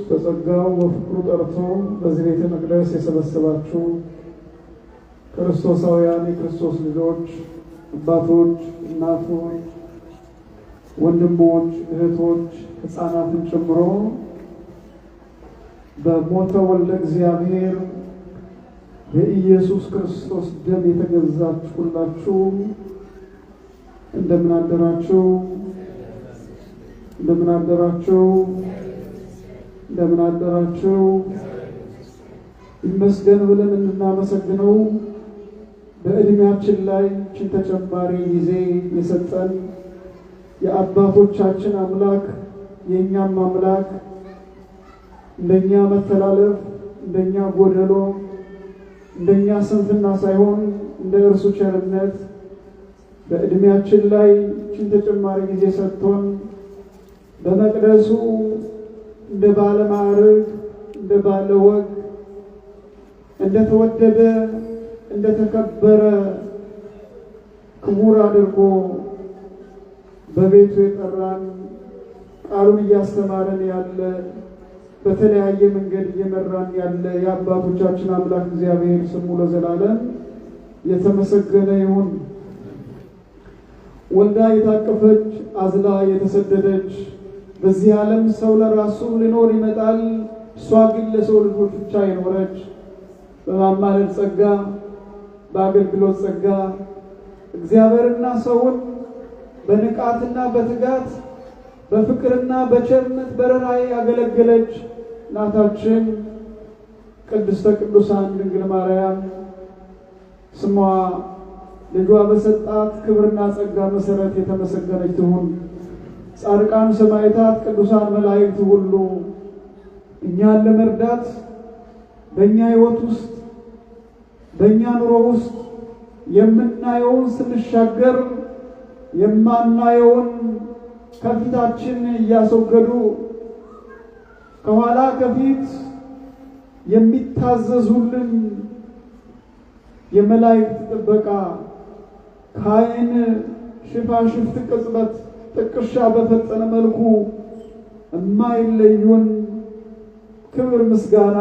በጸጋው ወፍቅሩ ጠርቶ በዚህ ቤተ መቅደስ የሰበሰባችሁ ክርስቶሳውያን የክርስቶስ ልጆች አባቶች፣ እናቶች፣ ወንድሞች፣ እህቶች፣ ሕፃናትን ጨምሮ በሞተ ወልደ እግዚአብሔር በኢየሱስ ክርስቶስ ደም የተገዛችሁ ሁላችሁ እንደምን አደራችሁ? እንደምን አደራችሁ? እንደምን አደራችሁ? ይመስገን ብለን እንድናመሰግነው በእድሜያችን ላይ እችን ተጨማሪ ጊዜ የሰጠን የአባቶቻችን አምላክ የእኛም አምላክ እንደኛ መተላለፍ እንደኛ ጎደሎ እንደኛ ስንፍና ሳይሆን እንደ እርሱ ቸርነት በእድሜያችን ላይ እችን ተጨማሪ ጊዜ ሰጥቶን በመቅደሱ እንደ ባለ ማዕረግ እንደ ባለ ወግ እንደ ተወደደ እንደ ተከበረ ክቡር አድርጎ በቤቱ የጠራን ቃሉን እያስተማረን ያለ በተለያየ መንገድ እየመራን ያለ የአባቶቻችን አምላክ እግዚአብሔር ስሙ ለዘላለም የተመሰገነ ይሁን። ወልዳ የታቀፈች አዝላ የተሰደደች በዚህ ዓለም ሰው ለራሱ ሊኖር ይመጣል፣ እሷ ግን ለሰው ልጆች ብቻ የኖረች በማማለድ ጸጋ በአገልግሎት ጸጋ እግዚአብሔርና ሰውን በንቃትና በትጋት በፍቅርና በቸርነት በረራይ ያገለገለች እናታችን ቅድስተ ቅዱሳን ድንግል ማርያም ስሟ ልጇ በሰጣት ክብርና ጸጋ መሰረት የተመሰገነች ትሁን። ጻድቃን ሰማዕታት፣ ቅዱሳን መላእክት ሁሉ እኛን ለመርዳት በእኛ ሕይወት ውስጥ በእኛ ኑሮ ውስጥ የምናየውን ስንሻገር የማናየውን ከፊታችን እያስወገዱ ከኋላ ከፊት የሚታዘዙልን የመላእክት ጥበቃ ከዓይን ሽፋሽፍት ቅጽበት ጥቅሻ በፈጠነ መልኩ የማይለዩን ክብር ምስጋና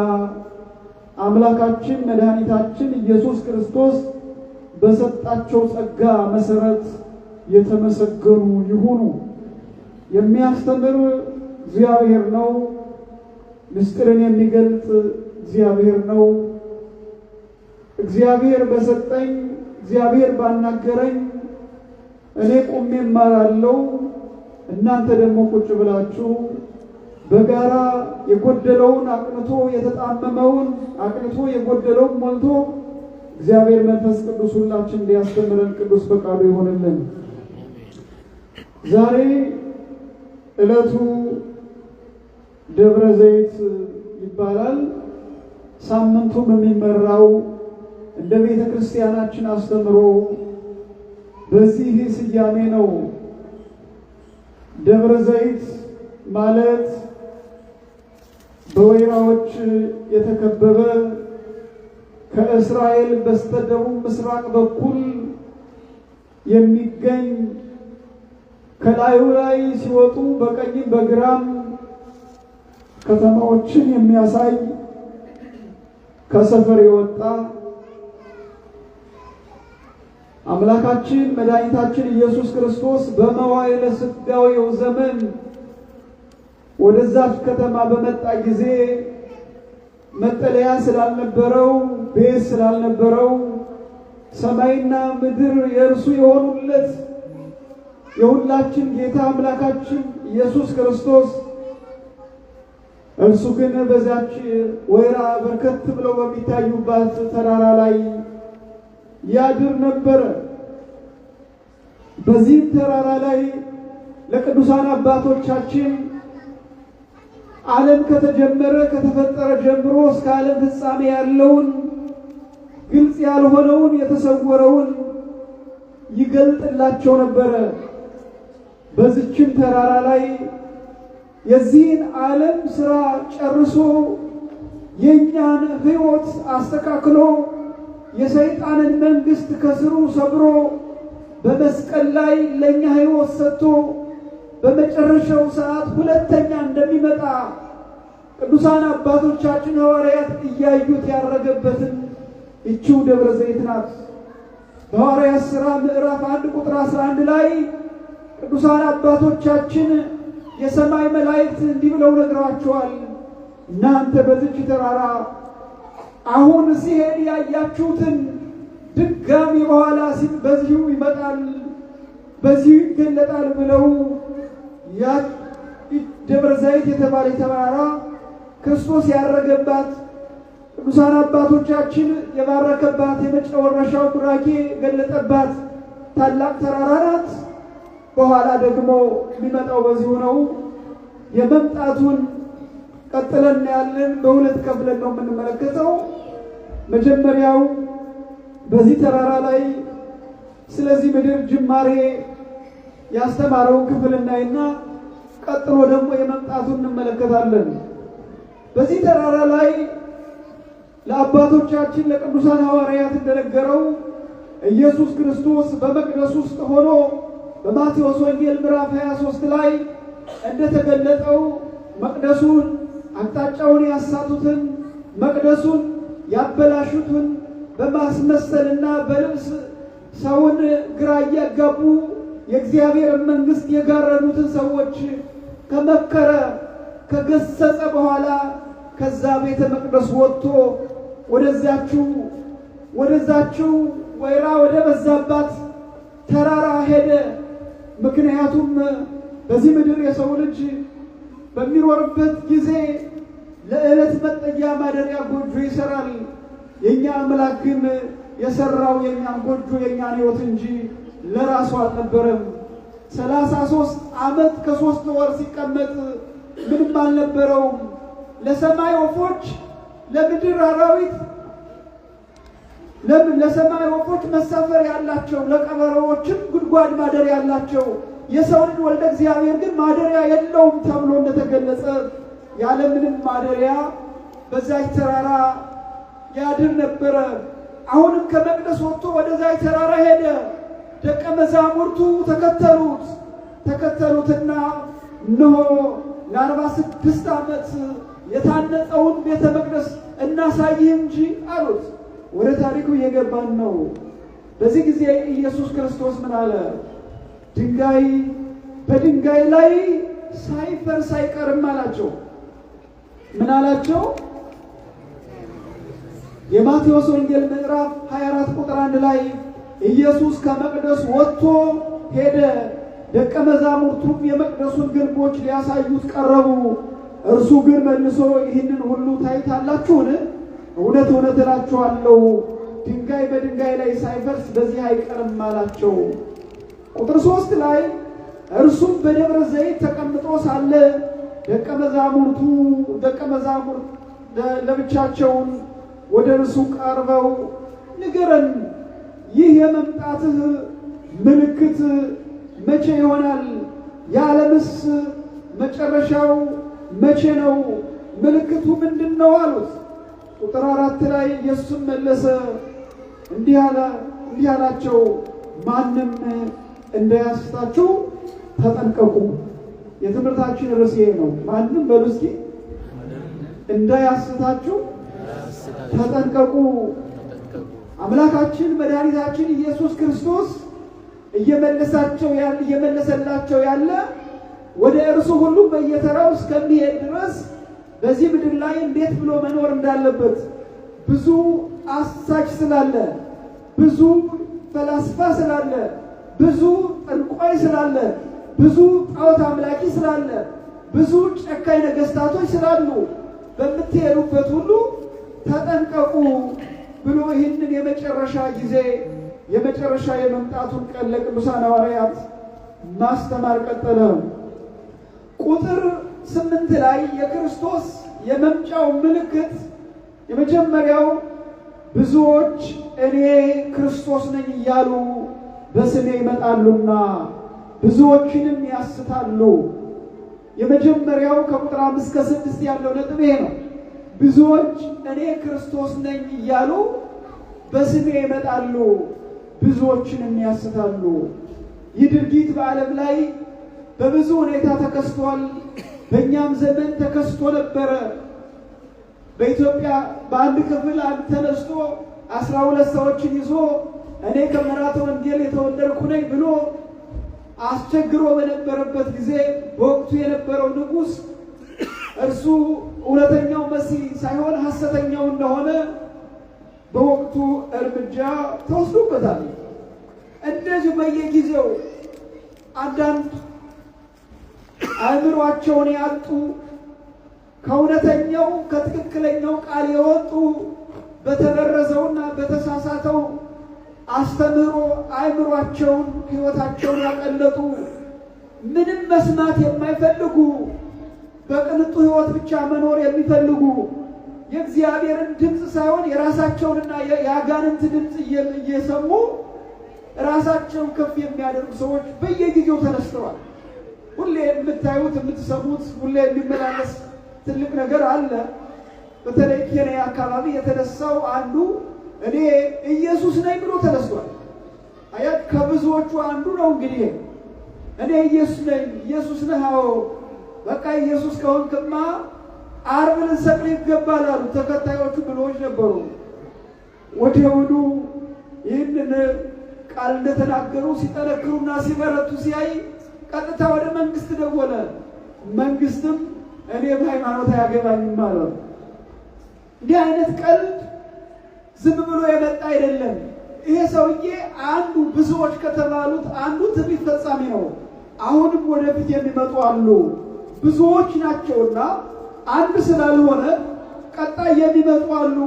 አምላካችን መድኃኒታችን ኢየሱስ ክርስቶስ በሰጣቸው ጸጋ መሰረት የተመሰገኑ ይሁኑ። የሚያስተምር እግዚአብሔር ነው። ምስጢርን የሚገልጽ እግዚአብሔር ነው። እግዚአብሔር በሰጠኝ እግዚአብሔር ባናገረኝ እኔ ቆሜ እማራለሁ፣ እናንተ ደግሞ ቁጭ ብላችሁ በጋራ የጎደለውን አቅንቶ የተጣመመውን አቅንቶ የጎደለውን ሞልቶ እግዚአብሔር መንፈስ ቅዱስ ሁላችን እንዲያስተምረን ቅዱስ ፈቃዱ ይሆንልን። ዛሬ ዕለቱ ደብረ ዘይት ይባላል። ሳምንቱም የሚመራው እንደ ቤተ ክርስቲያናችን አስተምሮ በዚህ ስያሜ ነው። ደብረ ዘይት ማለት በወይራዎች የተከበበ ከእስራኤል በስተደቡብ ምስራቅ በኩል የሚገኝ ከላዩ ላይ ሲወጡ በቀኝም በግራም ከተማዎችን የሚያሳይ ከሰፈር የወጣ አምላካችን መድኃኒታችን ኢየሱስ ክርስቶስ በመዋዕለ ሥጋዌው ዘመን ወደዛች ከተማ በመጣ ጊዜ መጠለያ ስላልነበረው ቤት ስላልነበረው ሰማይና ምድር የእርሱ የሆኑለት የሁላችን ጌታ አምላካችን ኢየሱስ ክርስቶስ እርሱ ግን በዛች ወይራ በርከት ብለው በሚታዩባት ተራራ ላይ ያድር ነበረ። በዚህ ተራራ ላይ ለቅዱሳን አባቶቻችን ዓለም ከተጀመረ ከተፈጠረ ጀምሮ እስከ ዓለም ፍጻሜ ያለውን ግልጽ ያልሆነውን የተሰወረውን ይገልጥላቸው ነበረ። በዚህም ተራራ ላይ የዚህን ዓለም ሥራ ጨርሶ የኛን ሕይወት አስተካክሎ የሰይጣንን መንግስት ከስሩ ሰብሮ በመስቀል ላይ ለኛ ሕይወት ሰጥቶ በመጨረሻው ሰዓት ሁለተኛ እንደሚመጣ ቅዱሳን አባቶቻችን ሐዋርያት እያዩት ያረገበትን ይቺው ደብረ ዘይት ናት። በሐዋርያት ሥራ ምዕራፍ 1 ቁጥር 11 ላይ ቅዱሳን አባቶቻችን የሰማይ መላእክት እንዲህ ብለው ነግረዋቸዋል። እናንተ በዚች ተራራ አሁን ሲሄድ ያያችሁትን ድጋሚ በኋላ በዚሁ ይመጣል፣ በዚሁ ይገለጣል ብለው ያ ደብረ ዘይት የተባለ ተራራ ክርስቶስ ያረገባት ቅዱሳን አባቶቻችን የባረከባት የመጨረሻው ቡራኬ ገለጠባት ታላቅ ተራራ ናት። በኋላ ደግሞ የሚመጣው በዚሁ ነው። የመምጣቱን ቀጥለን ያለን በሁለት ከፍለን ነው የምንመለከተው። መጀመሪያው በዚህ ተራራ ላይ ስለዚህ ምድር ጅማሬ ያስተማረውን ክፍል እናይና ቀጥሎ ደግሞ የመምጣቱን እንመለከታለን። በዚህ ተራራ ላይ ለአባቶቻችን ለቅዱሳን ሐዋርያት እንደነገረው ኢየሱስ ክርስቶስ በመቅደስ ውስጥ ሆኖ በማቴዎስ ወንጌል ምዕራፍ 23 ላይ እንደተገለጠው መቅደሱን አቅጣጫውን ያሳቱትን መቅደሱን ያበላሹትን በማስመሰልና በልብስ ሰውን ግራ እያጋቡ የእግዚአብሔር መንግሥት የጋረዱትን ሰዎች ከመከረ ከገሰጸ በኋላ ከዛ ቤተ መቅደስ ወጥቶ ወደዛችው ወይራ ወደ በዛባት ተራራ ሄደ። ምክንያቱም በዚህ ምድር የሰው ልጅ በሚኖርበት ጊዜ ለዕለት መጠጊያ ማደሪያ ጎጆ ይሰራል። የኛ አምላክ ግን የሰራው የኛን ጎጆ የኛን ሕይወት እንጂ ለራሱ አልነበረም። 33 ዓመት ከ3 ወር ሲቀመጥ ምንም አልነበረውም። ለሰማይ ወፎች ለምድር አራዊት ለሰማይ ወፎች መሳፈር ያላቸው ለቀበሮዎችም ጉድጓድ ማደሪያ ያላቸው የሰው ልጅ ወልደ እግዚአብሔር ግን ማደሪያ የለውም ተብሎ እንደተገለጸ ያለ ምንም ማደሪያ በዛች ተራራ ያድር ነበረ። አሁንም ከመቅደስ ወጥቶ ወደዛች ተራራ ሄደ። ደቀ መዛሙርቱ ተከተሉትና እነሆ ለ46 ዓመት የታነጸውን ቤተ መቅደስ እናሳይህ እንጂ አሉት። ወደ ታሪኩ እየገባን ነው። በዚህ ጊዜ ኢየሱስ ክርስቶስ ምን አለ? ድንጋይ በድንጋይ ላይ ሳይፈርስ አይቀርም አላቸው። ምን አላቸው? የማቴዎስ ወንጌል ምዕራፍ 24 ቁጥር 1 ላይ ኢየሱስ ከመቅደስ ወጥቶ ሄደ። ደቀ መዛሙርቱም የመቅደሱን ግንቦች ሊያሳዩት ቀረቡ። እርሱ ግን መልሶ ይህንን ሁሉ ታይታላችሁን? እውነት እውነት እላችኋለሁ ድንጋይ በድንጋይ ላይ ሳይፈርስ በዚህ አይቀርም አላቸው። ቁጥር 3 ላይ እርሱም በደብረ ዘይት ተቀምጦ ሳለ ደቀ መዛሙርት ለብቻቸውን ወደ እርሱ ቀርበው ንገረን፣ ይህ የመምጣትህ ምልክት መቼ ይሆናል? የዓለምስ መጨረሻው መቼ ነው? ምልክቱ ምንድን ነው አሉት። ቁጥር 4 ላይ ኢየሱስ መለሰ እንዲህ አላቸው፣ ማንም እንዳያስታችሁ ተጠንቀቁ። የትምህርታችን ርዕስ ነው። ማንም በሉ እስኪ እንዳያስታችሁ ተጠንቀቁ። አምላካችን መድኃኒታችን ኢየሱስ ክርስቶስ እየመለሰላቸው ያለ ወደ እርሱ ሁሉ በየተራው እስከሚሄድ ድረስ በዚህ ምድር ላይ እንዴት ብሎ መኖር እንዳለበት ብዙ አሳች ስላለ፣ ብዙ ፈላስፋ ስላለ፣ ብዙ ጠንቋይ ስላለ፣ ብዙ ጣዖት አምላኪ ስላለ፣ ብዙ ጨካኝ ነገስታቶች ስላሉ በምትሄዱበት ሁሉ ተጠንቀቁ ብሎ ይህንን የመጨረሻ ጊዜ የመጨረሻ የመምጣቱን ቀን ለቅዱሳን ሐዋርያት ማስተማር ቀጠለ። ቁጥር 8 ላይ የክርስቶስ የመምጫው ምልክት የመጀመሪያው ብዙዎች እኔ ክርስቶስ ነኝ እያሉ በስሜ ይመጣሉና ብዙዎችንም ያስታሉ። የመጀመሪያው ከቁጥር 5 እስከ 6 ያለው ነጥብ ይሄ ነው። ብዙዎች እኔ ክርስቶስ ነኝ እያሉ በስሜ ይመጣሉ፣ ብዙዎችንም ያስታሉ። ይህ ድርጊት በዓለም ላይ በብዙ ሁኔታ ተከስቷል። በእኛም ዘመን ተከስቶ ነበረ። በኢትዮጵያ በአንድ ክፍል አንድ ተነስቶ 12 ሰዎችን ይዞ እኔ ከመራተ ወንጌል የተወለድኩ ነኝ ብሎ አስቸግሮ በነበረበት ጊዜ በወቅቱ የነበረው ንጉሥ እርሱ እውነተኛው መሲህ ሳይሆን ሐሰተኛው እንደሆነ በወቅቱ እርምጃ ተወስዶበታል። እንደዚህ በየጊዜው አንዳንድ አእምሯቸውን ያጡ ከእውነተኛው ከትክክለኛው ቃል የወጡ በተበረዘውና በተሳሳተው አስተምህሮ አእምሯቸውን ሕይወታቸውን ያቀለጡ ምንም መስማት የማይፈልጉ በቅንጡ ሕይወት ብቻ መኖር የሚፈልጉ የእግዚአብሔርን ድምፅ ሳይሆን የራሳቸውንና የአጋንንት ድምፅ እየሰሙ ራሳቸውን ከፍ የሚያደርጉ ሰዎች በየጊዜው ተነስተዋል። ሁሌ የምታዩት የምትሰሙት ሁሌ የሚመላለስ ትልቅ ነገር አለ። በተለይ ኬንያ አካባቢ የተነሳው አንዱ እኔ ኢየሱስ ነኝ ብሎ ተነስቷል። አያት ከብዙዎቹ አንዱ ነው። እንግዲህ እኔ ኢየሱስ ነኝ። ኢየሱስ ነህ? አዎ። በቃ ኢየሱስ ከሆንክማ ዓርብ ልንሰቅል ይገባል አሉ። ተከታዮቹ ብሎች ነበሩ። ወዲያውኑ ይህንን ቃል እንደተናገሩ ሲጠነክሩና ሲበረቱ ሲያይ ቀጥታ ወደ መንግስት ደወለ። መንግስትም እኔ በሃይማኖት አያገባኝም አለ። እንዲህ አይነት ቀልድ ዝም ብሎ የመጣ አይደለም። ይሄ ሰውዬ አንዱ ብዙዎች ከተባሉት አንዱ ትንቢት ፈጻሚ ነው። አሁንም ወደፊት የሚመጡ አሉ ብዙዎች ናቸውና አንድ ስላልሆነ ቀጣይ የሚመጡ አሉ።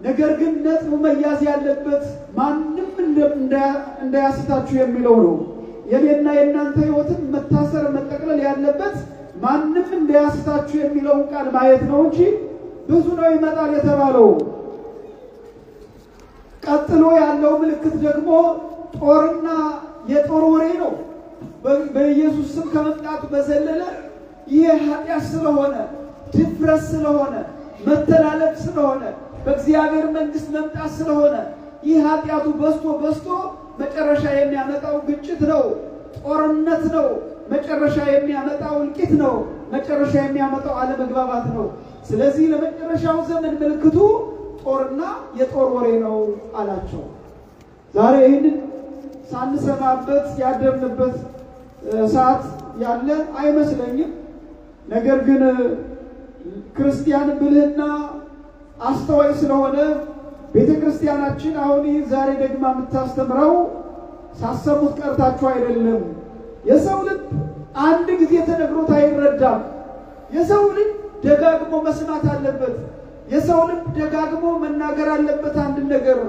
ነገር ግን ነጥቡ መያዝ ያለበት ማንም እንዳያስታችሁ የሚለው ነው። የኔና የእናንተ ሕይወትን መታሰር መጠቅለል ያለበት ማንም እንዳያስታችሁ የሚለውን ቃል ማየት ነው እንጂ ብዙ ነው ይመጣል የተባለው። ቀጥሎ ያለው ምልክት ደግሞ ጦርና የጦር ወሬ ነው። በኢየሱስ ስም ከመምጣቱ በዘለለ ይህ ኃጢአት ስለሆነ ድፍረት ስለሆነ መተላለፍ ስለሆነ በእግዚአብሔር መንግስት መምጣት ስለሆነ ይህ ኃጢአቱ በስቶ መጨረሻ የሚያመጣው ግጭት ነው፣ ጦርነት ነው። መጨረሻ የሚያመጣው እልቂት ነው። መጨረሻ የሚያመጣው አለመግባባት ነው። ስለዚህ ለመጨረሻው ዘመን ምልክቱ ጦርና የጦር ወሬ ነው አላቸው። ዛሬ ይህንን ሳንሰማበት ያደርንበት ሰዓት ያለ አይመስለኝም። ነገር ግን ክርስቲያን ብልህና አስተዋይ ስለሆነ ቤተ ክርስቲያናችን አሁን ዛሬ ደግማ የምታስተምረው ሳሰሙት ቀርታችሁ አይደለም። የሰው ልብ አንድ ጊዜ ተነግሮት አይረዳም። የሰው ልብ ደጋግሞ መስማት አለበት። የሰው ልብ ደጋግሞ መናገር አለበት አንድ ነገር።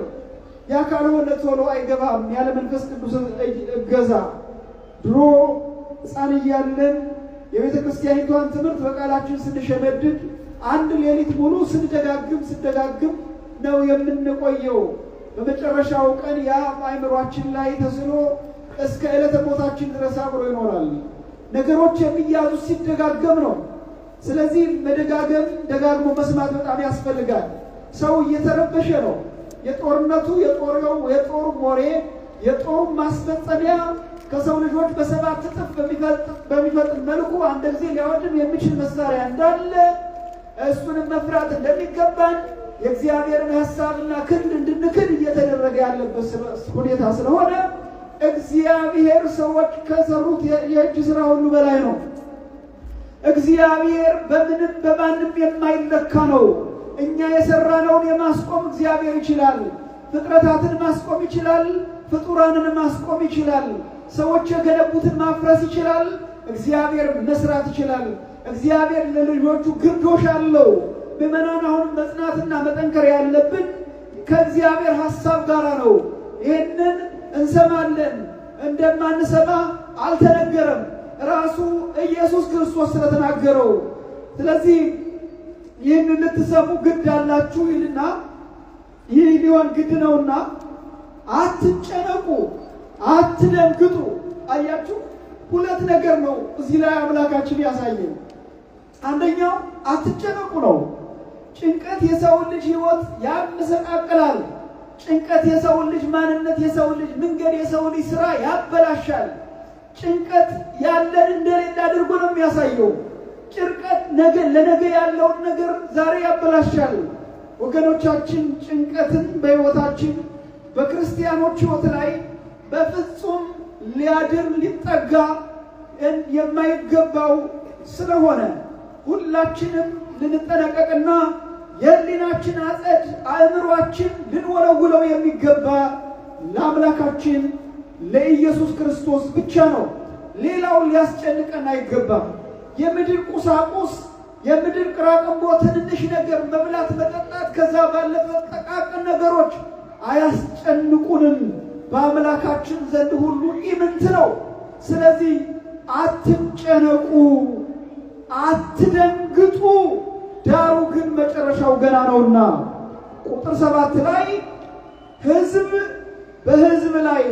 ያ ካልሆነ ቶሎ አይገባም ያለ መንፈስ ቅዱስ እገዛ። ድሮ ሕፃን እያለን የቤተ ክርስቲያኒቷን ትምህርት በቃላችን ስንሸመድድ አንድ ሌሊት ሙሉ ስንደጋግም ነው የምንቆየው። በመጨረሻው ቀን ያ አእምሯችን ላይ ተስሎ እስከ ዕለተ ሞታችን ድረስ አብሮ ይኖራል። ነገሮች የሚያዙ ሲደጋገም ነው። ስለዚህ መደጋገም ደጋግሞ መስማት በጣም ያስፈልጋል። ሰው እየተረበሸ ነው። የጦርነቱ የጦር ወሬ የጦር ማስፈጸሚያ ከሰው ልጆች በሰባት እጥፍ በሚፈጥን መልኩ አንድ ጊዜ ሊያወድም የሚችል መሳሪያ እንዳለ እሱንም መፍራት እንደሚገባን የእግዚአብሔርን ሐሳብና ክንድ እንድንክድ እየተደረገ ያለበት ሁኔታ ስለሆነ እግዚአብሔር ሰዎች ከሰሩት የእጅ ስራ ሁሉ በላይ ነው። እግዚአብሔር በምንም በማንም የማይለካ ነው። እኛ የሰራነውን የማስቆም እግዚአብሔር ይችላል። ፍጥረታትን ማስቆም ይችላል። ፍጡራንን ማስቆም ይችላል። ሰዎች የገነቡትን ማፍረስ ይችላል። እግዚአብሔር መስራት ይችላል። እግዚአብሔር ለልጆቹ ግርዶሽ አለው። ምዕመናን አሁን መጽናትና መጠንከር ያለብን ከእግዚአብሔር ሐሳብ ጋር ነው። ይህንን እንሰማለን። እንደማንሰማ አልተነገረም፣ ራሱ ኢየሱስ ክርስቶስ ስለተናገረው። ስለዚህ ይህንን ልትሰሙ ግድ አላችሁ ይልና ይህ ሊሆን ግድ ነውና አትጨነቁ፣ አትደንግጡ። አያችሁ፣ ሁለት ነገር ነው እዚህ ላይ አምላካችን ያሳየን። አንደኛው አትጨነቁ ነው። ጭንቀት የሰውን ልጅ ሕይወት ያመሰቃቅላል። ጭንቀት የሰውን ልጅ ማንነት፣ የሰውን ልጅ መንገድ፣ የሰውን ልጅ ስራ ያበላሻል። ጭንቀት ያለን እንደሌለ አድርጎ ነው የሚያሳየው። ጭንቀት ለነገ ያለውን ነገር ዛሬ ያበላሻል። ወገኖቻችን ጭንቀትን በሕይወታችን በክርስቲያኖች ሕይወት ላይ በፍጹም ሊያድር ሊጠጋ የማይገባው ስለሆነ ሁላችንም ልንጠነቀቅና የሕሊናችን አጸድ አእምሯችን ልንወለውለው የሚገባ ለአምላካችን ለኢየሱስ ክርስቶስ ብቻ ነው። ሌላው ሊያስጨንቀን አይገባም። የምድር ቁሳቁስ፣ የምድር ቅራቅንቦ፣ ትንንሽ ነገር መብላት፣ መጠጣት፣ ከዛ ባለፈ ጠቃቅን ነገሮች አያስጨንቁንም። በአምላካችን ዘንድ ሁሉ ኢምንት ነው። ስለዚህ አትጨነቁ፣ አትደንግጡ፣ ዳሩ ግን መጨረሻው ገና ነውና። ቁጥር 7 ላይ ሕዝብ በሕዝብ ላይ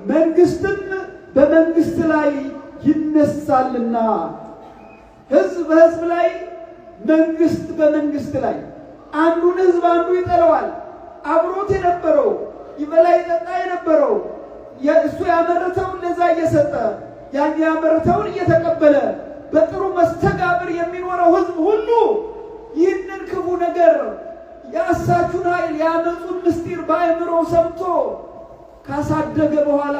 መንግስትም በመንግስት ላይ ይነሳልና፣ ሕዝብ በሕዝብ ላይ መንግስት በመንግስት ላይ። አንዱን ሕዝብ አንዱ ይጠለዋል። አብሮት የነበረው ይበላ ይጠጣ የነበረው እሱ ያመረተውን ለዛ እየሰጠ ያን ያመረተውን እየተቀበለ በጥሩ መስተጋብር የሚኖረው ሕዝብ ሁሉ ይህንን ክፉ ነገር የአሳቹን ኃይል ያመፁን ምስጢር በአእምሮ ሰምቶ ካሳደገ በኋላ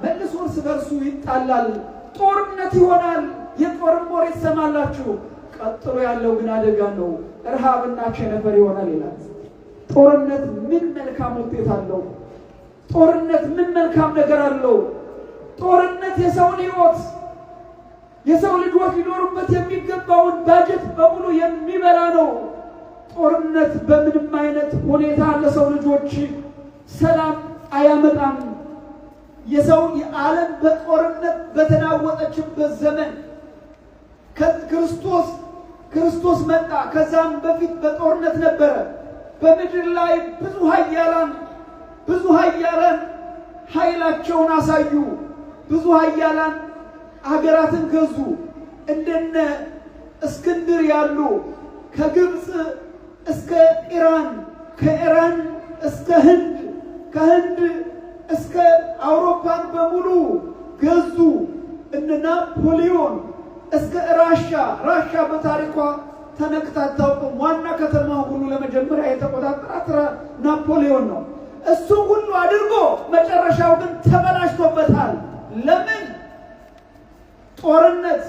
መልሶ እርስ በርሱ ይጣላል። ጦርነት ይሆናል። የጦርን ወሬ ትሰማላችሁ። ቀጥሎ ያለው ግን አደጋ ነው። ረሃብና ቸነፈር ይሆናል ይላል። ጦርነት ምን መልካም ውጤት አለው? ጦርነት ምን መልካም ነገር አለው? ጦርነት የሰውን ሕይወት የሰው ልጆች ሊኖሩበት የሚገባውን ባጀት በሙሉ የሚበላ ነው። ጦርነት በምንም አይነት ሁኔታ ለሰው ልጆች ሰላም አያመጣም። የሰው የዓለም በጦርነት በተናወጠችበት ዘመን ክርስቶስ መጣ። ከዛም በፊት በጦርነት ነበረ። በምድር ላይ ብዙ ኃያላን ኃይላቸውን አሳዩ። ብዙ ኃያላን ሀገራትን ገዙ። እንደነ እስክንድር ያሉ ከግብፅ እስከ ኢራን፣ ከኢራን እስከ ህንድ፣ ከህንድ እስከ አውሮፓን በሙሉ ገዙ። እነ ናፖሊዮን እስከ ራሻ በታሪኳ ተነክታ አታውቅም። ዋና ከተማ ሁሉ ለመጀመሪያ የተቆጣጠራት ናፖሊዮን ነው። እሱ ሁሉ አድርጎ መጨረሻው ግን ተበላሽቶበታል። ለምን? ጦርነት፣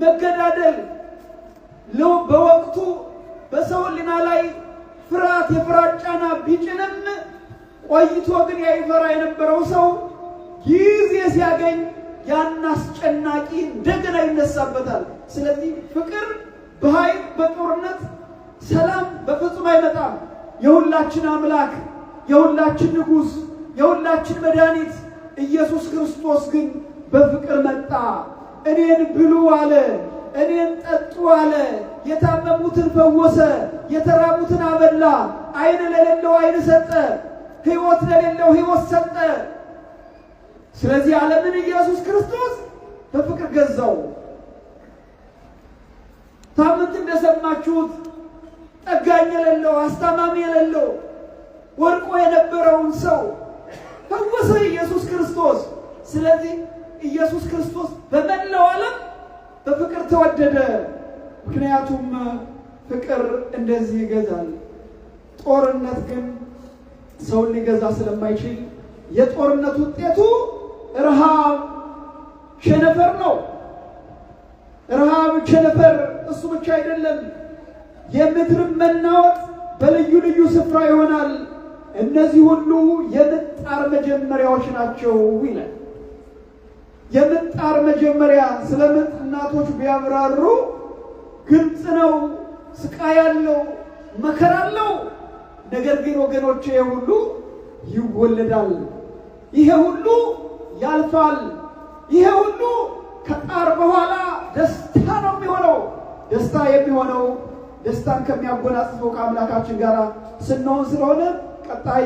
መገዳደል በወቅቱ በሰው ሕሊና ላይ ፍርሃት፣ የፍርሃት ጫና ቢጭንም ቆይቶ ግን ያይፈራ የነበረው ሰው ጊዜ ሲያገኝ ያን አስጨናቂ እንደገና ይነሳበታል። ስለዚህ ፍቅር በኃይል በጦርነት ሰላም በፍጹም አይመጣም። የሁላችን አምላክ የሁላችን ንጉሥ የሁላችን መድኃኒት ኢየሱስ ክርስቶስ ግን በፍቅር መጣ። እኔን ብሉ አለ፣ እኔን ጠጡ አለ፣ የታመሙትን ፈወሰ፣ የተራቡትን አበላ፣ ዓይን ለሌለው ዓይን ሰጠ፣ ሕይወት ለሌለው ሕይወት ሰጠ። ስለዚህ ዓለምን ኢየሱስ ክርስቶስ በፍቅር ገዛው። ሳምንት እንደሰማችሁት ጠጋኝ የሌለው አስታማሚ የሌለው ወድቆ የነበረውን ሰው ፈወሰ ኢየሱስ ክርስቶስ። ስለዚህ ኢየሱስ ክርስቶስ በመላው ዓለም በፍቅር ተወደደ። ምክንያቱም ፍቅር እንደዚህ ይገዛል። ጦርነት ግን ሰውን ሊገዛ ስለማይችል የጦርነት ውጤቱ ረሃብ፣ ቸነፈር ነው። ረሃብ፣ ቸነፈር እሱ ብቻ አይደለም፣ የምድር መናወጥ በልዩ ልዩ ስፍራ ይሆናል። እነዚህ ሁሉ የምጣር መጀመሪያዎች ናቸው ይላል። የምጣር መጀመሪያ ስለ ምጥ እናቶች ቢያብራሩ ግልጽ ነው። ስቃይ አለው፣ መከራ አለው። ነገር ግን ወገኖቼ ይሄ ሁሉ ይወለዳል። ይሄ ሁሉ ያልፋል። ይሄ ሁሉ ከጣር በኋላ ደስታ ነው የሚሆነው። ደስታ የሚሆነው ደስታን ከሚያጎናጽፈው ከአምላካችን ጋር ስንሆን ስለሆነ ቀጣይ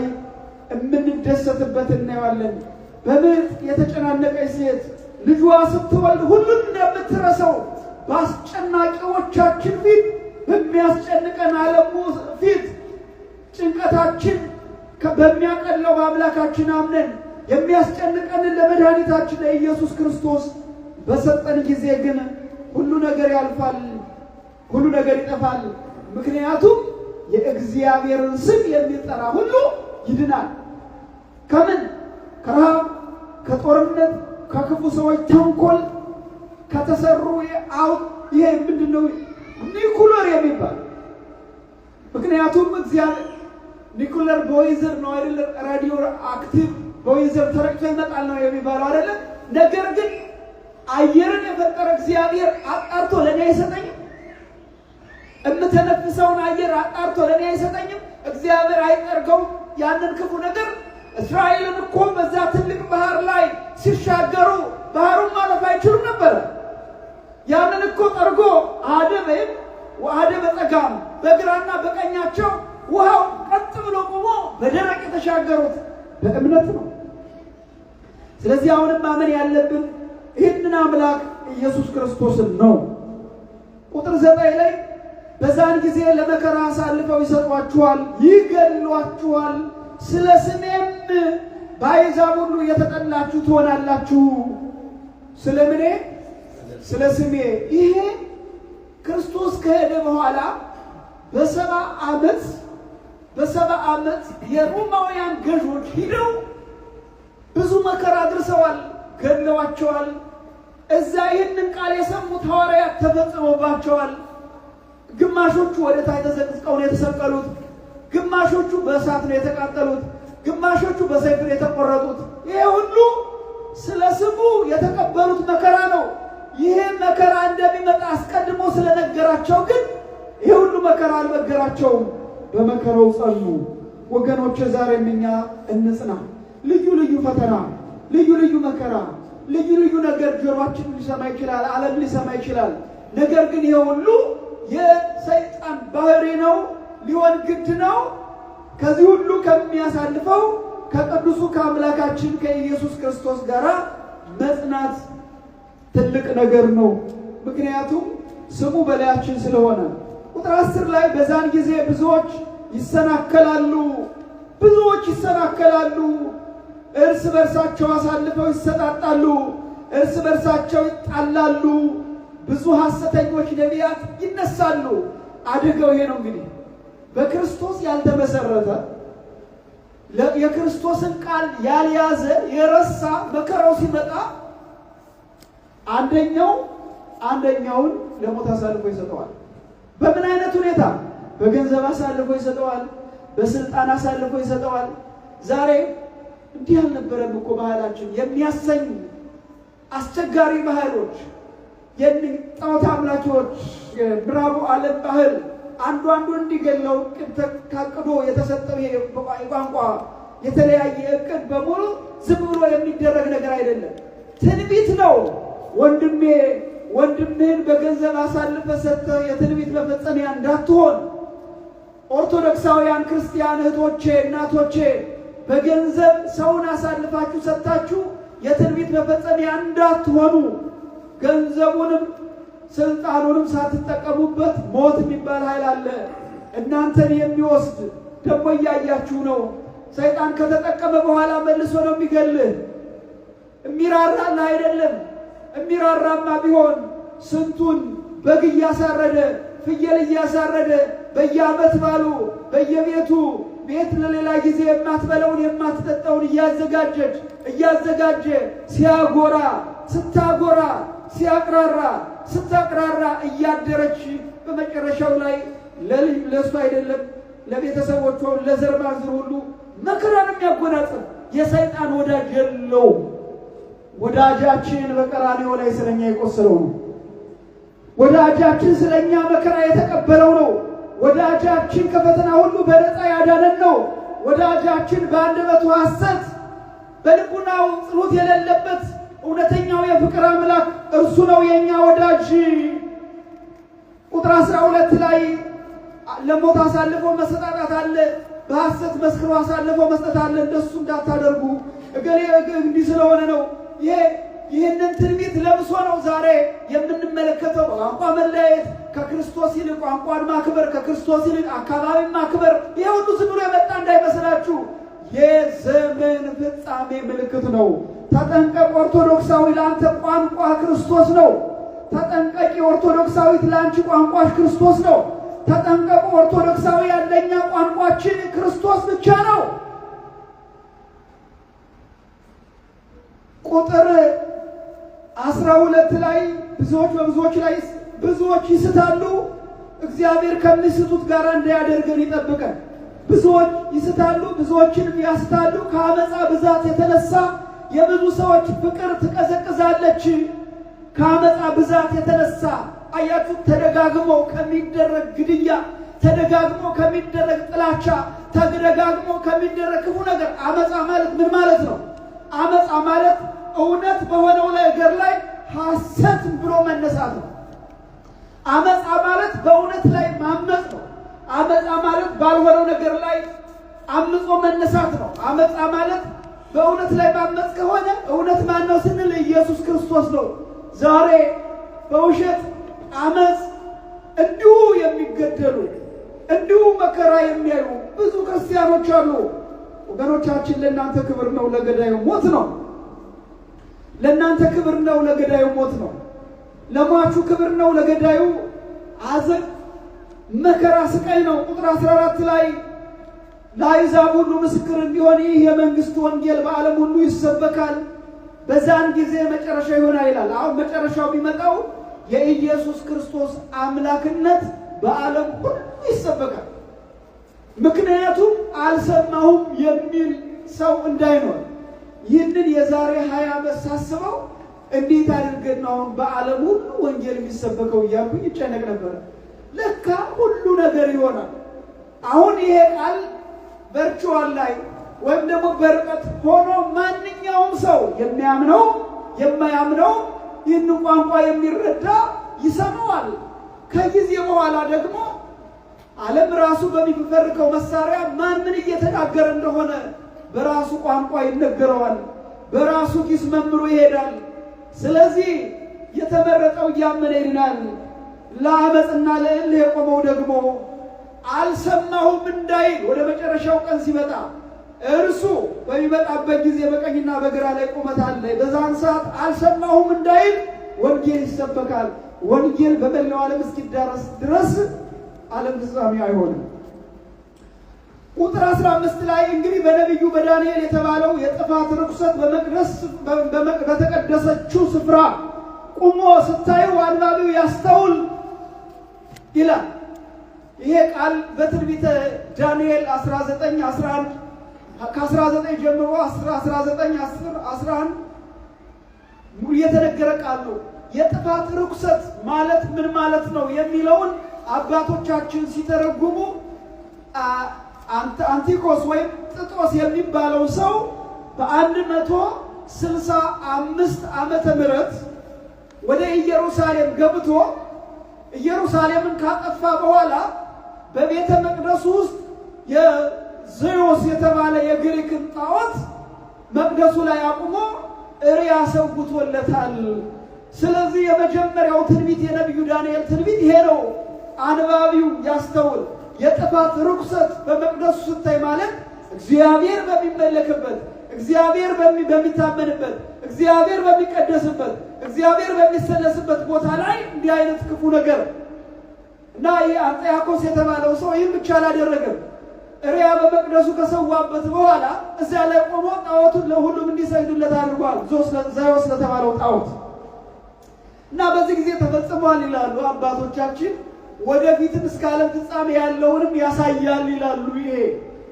የምንደሰትበት እናየዋለን። በምጥ የተጨናነቀች ሴት ልጇ ስትወልድ ሁሉን እንደምትረሳው በአስጨናቂዎቻችን ፊት በሚያስጨንቀን ዓለሙ ፊት ጭንቀታችን በሚያቀለው በአምላካችን አምነን የሚያስጨንቀንን ለመድኃኒታችን ለኢየሱስ ክርስቶስ በሰጠን ጊዜ ግን ሁሉ ነገር ያልፋል። ሁሉ ነገር ይጠፋል። ምክንያቱም የእግዚአብሔርን ስም የሚጠራ ሁሉ ይድናል። ከምን? ከረሃብ፣ ከጦርነት፣ ከክፉ ሰዎች ተንኮል፣ ከተሰሩ ይሄ ምንድነው ኒኩለር የሚባል ምክንያቱም እግዚአብሔር ኒኩለር ቦይዘር ነው አይደል? ራዲዮ አክቲቭ ቦይዘር ተረጭቶ ይመጣል ነው የሚባለው አይደል? ነገር ግን አየርን የፈጠረ እግዚአብሔር አጣርቶ ለኔ አይሰጠኝም? እምተነፍሰውን አየር አጣርቶ ለኔ አይሰጠኝም? እግዚአብሔር አይጠርገው ያንን ክፉ ነገር? እስራኤልን እኮ በዛ ትልቅ ባህር ላይ ሲሻገሩ ባህሩን ማለፍ አይችሉም ነበር። ያንን እኮ ጠርጎ አደበም ወአደበ ጸጋም በግራና በቀኛቸው ውሃው ቀጥ ብሎ ቆሞ በደረቅ የተሻገሩት በእምነት ነው። ስለዚህ አሁንም ማመን ያለብን ይህንን አምላክ ኢየሱስ ክርስቶስን ነው። ቁጥር 9 ላይ በዛን ጊዜ ለመከራ አሳልፈው ይሰጧችኋል፣ ይገድሏችኋል፣ ስለ ስሜም በአሕዛብ ሁሉ የተጠላችሁ ትሆናላችሁ። ስለምኔ? ስለ ስሜ። ይሄ ክርስቶስ ከሄደ በኋላ በሰባ ዓመት የሮማውያን ገዦች ሂደው ብዙ መከራ አድርሰዋል፣ ገድለዋቸዋል። እዛ ይህንን ቃል የሰሙት ሐዋርያት ተፈጽሞባቸዋል። ግማሾቹ ወደ ታች ተዘቅዝቀው ነው የተሰቀሉት፣ ግማሾቹ በእሳት ነው የተቃጠሉት፣ ግማሾቹ በሰይፍ ነው የተቆረጡት። ይሄ ሁሉ ስለ ስሙ የተቀበሉት መከራ ነው። ይሄ መከራ እንደሚመጣ አስቀድሞ ስለነገራቸው ግን ይሄ ሁሉ መከራ አልበገራቸውም፣ በመከራው ጸኑ። ወገኖች ዛሬም እኛ እንጽና። ልዩ ልዩ ፈተና፣ ልዩ ልዩ መከራ፣ ልዩ ልዩ ነገር ጆሮአችን ሊሰማ ይችላል፣ ዓለም ሊሰማ ይችላል። ነገር ግን ይሄ ሁሉ የሰይጣን ባህሪ ነው፣ ሊሆን ግድ ነው። ከዚህ ሁሉ ከሚያሳልፈው ከቅዱሱ ከአምላካችን ከኢየሱስ ክርስቶስ ጋር መጽናት ትልቅ ነገር ነው። ምክንያቱም ስሙ በላያችን ስለሆነ። ቁጥር 10 ላይ በዛን ጊዜ ብዙዎች ይሰናከላሉ፣ እርስ በርሳቸው አሳልፈው ይሰጣጣሉ፣ እርስ በርሳቸው ይጣላሉ፣ ብዙ ሐሰተኞች ነቢያት ይነሳሉ። አደጋው ይሄ ነው። እንግዲህ በክርስቶስ ያልተመሰረተ የክርስቶስን ቃል ያልያዘ የረሳ መከራው ሲመጣ አንደኛውን ለሞት አሳልፎ ይሰጠዋል። በምን አይነት ሁኔታ? በገንዘብ አሳልፎ ይሰጠዋል፣ በስልጣን አሳልፎ ይሰጠዋል። ዛሬ እንዲህ አልነበረም እኮ ባህላችን። የሚያሰኝ አስቸጋሪ ባህሎች፣ የጣዖት አምላኪዎች፣ የምዕራቡ ዓለም ባህል አንዱ እንዲገለው ታቅዶ የተሰጠው ቋንቋ የተለያየ እቅድ በሙሉ ዝም ብሎ የሚደረግ ነገር አይደለም። ትንቢት ነው። ወንድምህን በገንዘብ አሳልፈህ ሰጥተህ የትንቢት መፈጸሚያ እንዳትሆን። ኦርቶዶክሳውያን ክርስቲያን እህቶቼ፣ እናቶቼ በገንዘብ ሰውን አሳልፋችሁ ሰጥታችሁ የትንቢት መፈጸሚያ እንዳትሆኑ። ገንዘቡንም ስልጣኑንም ሳትጠቀሙበት ሞት የሚባል ኃይል አለ እናንተን የሚወስድ። ደግሞ እያያችሁ ነው። ሰይጣን ከተጠቀመ በኋላ መልሶ ነው የሚገልህ። የሚራራልህ አይደለም። የሚራራማ ቢሆን ስንቱን በግ እያሳረደ ፍየል እያሳረደ በየዓመት ባሉ በየቤቱ ቤት ለሌላ ጊዜ የማትበለውን የማትጠጣውን እያዘጋጀ ስታቅራራ እያደረች በመጨረሻው ላይ ለእሱ አይደለም ለቤተሰቦቿ ለዘር ማንዝር ሁሉ መከራን የሚያጎናጽፍ የሰይጣን ወዳጅ የለው። ወዳጃችን በቀራንዮ ላይ ስለኛ የቆሰለው ነው። ወዳጃችን ስለኛ መከራ የተቀበለው ነው። ወዳጃችን ከፈተና ሁሉ በነፃ ያዳነን ነው። ወዳጃችን በአንደበቱ ሐሰት በልቡናው ጽሉት የሌለበት እውነተኛው የፍቅር አምላክ እርሱ ነው የኛ ወዳጅ። ቁጥር 12 ላይ ለሞት አሳልፎ መሰጣጣት አለ። በሐሰት መስክሮ አሳልፎ መስጠት አለ። እንደሱ እንዳታደርጉ እገሌ እንዲህ ስለሆነ ነው። ይህንን ትንቢት ለብሶ ነው ዛሬ የምንመለከተው። ቋንቋ መለያየት፣ ከክርስቶስ ይልቅ ቋንቋን ማክበር፣ ከክርስቶስ ይልቅ አካባቢ ማክበር፣ ይሄ ሁሉ ዝም ብሎ የመጣ እንዳይመስላችሁ የዘመን ፍጻሜ ምልክት ነው። ተጠንቀቅ ኦርቶዶክሳዊ፣ ለአንተ ቋንቋ ክርስቶስ ነው። ተጠንቀቂ ኦርቶዶክሳዊት፣ ለአንቺ ቋንቋሽ ክርስቶስ ነው። ተጠንቀቁ ኦርቶዶክሳውያን፣ ለእኛ ቋንቋችን ክርስቶስ ብቻ ነው። ቁጥር 12 ላይ ብዙዎች ይስታሉ፣ እግዚአብሔር ከሚስቱት ጋር እንዳያደርገን ይጠብቀን። ብዙዎች ይስታሉ፣ ብዙዎችንም ያስታሉ። ከአመፃ ብዛት የተነሳ የብዙ ሰዎች ፍቅር ትቀዘቅዛለች። ከአመፃ ብዛት የተነሳ አያችሁ፣ ተደጋግሞ ከሚደረግ ግድያ፣ ተደጋግሞ ከሚደረግ ጥላቻ፣ ተደጋግሞ ከሚደረግ ክፉ ነገር። አመፃ ማለት ምን ማለት ነው? አመፃ ማለት እውነት በሆነው ነገር ላይ ሐሰት ብሎ መነሳት ነው። አመፃ ማለት በእውነት ላይ ማመፅ ነው። አመፃ ማለት ባልሆነው ነገር ላይ አምጾ መነሳት ነው። አመፃ ማለት በእውነት ላይ ማመፅ ከሆነ እውነት ማን ነው ስንል ኢየሱስ ክርስቶስ ነው። ዛሬ በውሸት አመፅ እንዲሁ የሚገደሉ እንዲሁ መከራ የሚያዩ ብዙ ክርስቲያኖች አሉ። ወገኖቻችን፣ ለእናንተ ክብር ነው፣ ለገዳዩ ሞት ነው። ለእናንተ ክብር ነው፣ ለገዳዩ ሞት ነው። ለሟቹ ክብር ነው፣ ለገዳዩ ሐዘን፣ መከራ፣ ስቃይ ነው። ቁጥር 14 ላይ ለአሕዛብ ሁሉ ምስክር እንዲሆን ይህ የመንግስት ወንጌል በዓለም ሁሉ ይሰበካል፣ በዛን ጊዜ መጨረሻ ይሆናል ይላል። አሁን መጨረሻው ቢመጣው የኢየሱስ ክርስቶስ አምላክነት በዓለም ሁሉ ይሰበካል። ምክንያቱም አልሰማሁም የሚል ሰው እንዳይኖር። ይህንን የዛሬ 20 ዓመት ሳስበው እንዴት አድርገን ነው አሁን በዓለም ሁሉ ወንጌል የሚሰበከው እያልኩኝ ይጨነቅ ነበር። ለካ ሁሉ ነገር ይሆናል። አሁን ይሄ ቃል ቨርቹዋል ላይ ወይም ደግሞ በርቀት ሆኖ ማንኛውም ሰው የሚያምነው የማያምነው ይህን ቋንቋ የሚረዳ ይሰማዋል። ከጊዜ በኋላ ደግሞ ዓለም ራሱ በሚፈበርከው መሳሪያ ማን ምን እየተናገረ እንደሆነ በራሱ ቋንቋ ይነገረዋል። በራሱ ኪስ መምሮ ይሄዳል። ስለዚህ የተመረጠው እያመነ ይድናል። ለአመፅና ለእልህ የቆመው ደግሞ አልሰማሁም እንዳይል ወደ መጨረሻው ቀን ሲመጣ እርሱ በሚመጣበት ጊዜ በቀኝና በግራ ላይ ቁመት አለ። በዛን ሰዓት አልሰማሁም እንዳይል ወንጌል ይሰበካል። ወንጌል በመላው ዓለም እስኪዳረስ ድረስ ዓለም ፍጻሜ አይሆንም። ቁጥር 15 ላይ እንግዲህ በነቢዩ በዳንኤል የተባለው የጥፋት ርኩሰት በተቀደሰችው ስፍራ ቁሞ ስታዩ አንባቢው ያስተውል ይላል። ይሄ ቃል በትንቢተ ዳንኤል 19:11 ከ19 ጀምሮ 19:10-11 የተነገረ ቃል ነው። የጥፋት ርኩሰት ማለት ምን ማለት ነው የሚለውን አባቶቻችን ሲተረጉሙ አንቲኮስ ወይም ጥጦስ የሚባለው ሰው በ165 ዓመተ ምህረት ወደ ኢየሩሳሌም ገብቶ ኢየሩሳሌምን ካጠፋ በኋላ በቤተ መቅደሱ ውስጥ የዜውስ የተባለ የግሪክን ጣዖት መቅደሱ ላይ አቁሞ እሪያ ሰውቶለታል። ስለዚህ የመጀመሪያው ትንቢት የነቢዩ ዳንኤል ትንቢት ይሄ ነው። አንባቢው ያስተውል። የጥፋት ርኩሰት በመቅደሱ ስታይ ማለት እግዚአብሔር በሚመለክበት፣ እግዚአብሔር በሚታመንበት፣ እግዚአብሔር በሚቀደስበት፣ እግዚአብሔር በሚሰለስበት ቦታ ላይ እንዲህ አይነት ክፉ ነገር እና ይህ አንጢያኮስ የተባለው ሰው ይህን ብቻ አላደረገም። እሪያ በመቅደሱ ከሰዋበት በኋላ እዚያ ላይ ቆሞ ጣዖቱን ለሁሉም እንዲሰግዱለት አድርጓል። ዜውስ ለተባለው ጣዖት እና በዚህ ጊዜ ተፈጽሟል ይላሉ አባቶቻችን። ወደፊትም እስከ ዓለም ፍጻሜ ያለውንም ያሳያል ይላሉ። ይሄ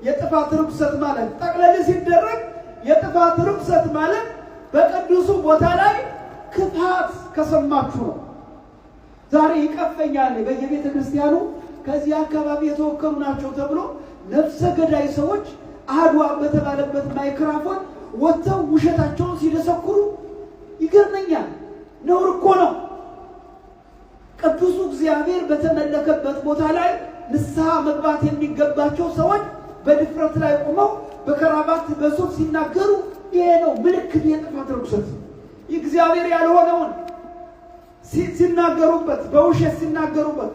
የጥፋት ርኩሰት ማለት ጠቅለል ሲደረግ የጥፋት ርኩሰት ማለት በቅዱሱ ቦታ ላይ ክፋት ከሰማችሁ ነው። ዛሬ ይቀፈኛል በየቤተ ክርስቲያኑ ከዚህ አካባቢ የተወከሉ ናቸው ተብሎ ነፍሰ ገዳይ ሰዎች አድዋ በተባለበት ማይክራፎን ወጥተው ውሸታቸውን ሲደሰኩሩ ይገርመኛል። ነውር እኮ ነው። ቅዱሱ እግዚአብሔር በተመለከበት ቦታ ላይ ንስሐ መግባት የሚገባቸው ሰዎች በድፍረት ላይ ቆመው በከራባት በሱፍ ሲናገሩ ይሄ ነው ምልክት የጥፋት ርኩሰት። እግዚአብሔር ያልሆነውን ሲናገሩበት፣ በውሸት ሲናገሩበት፣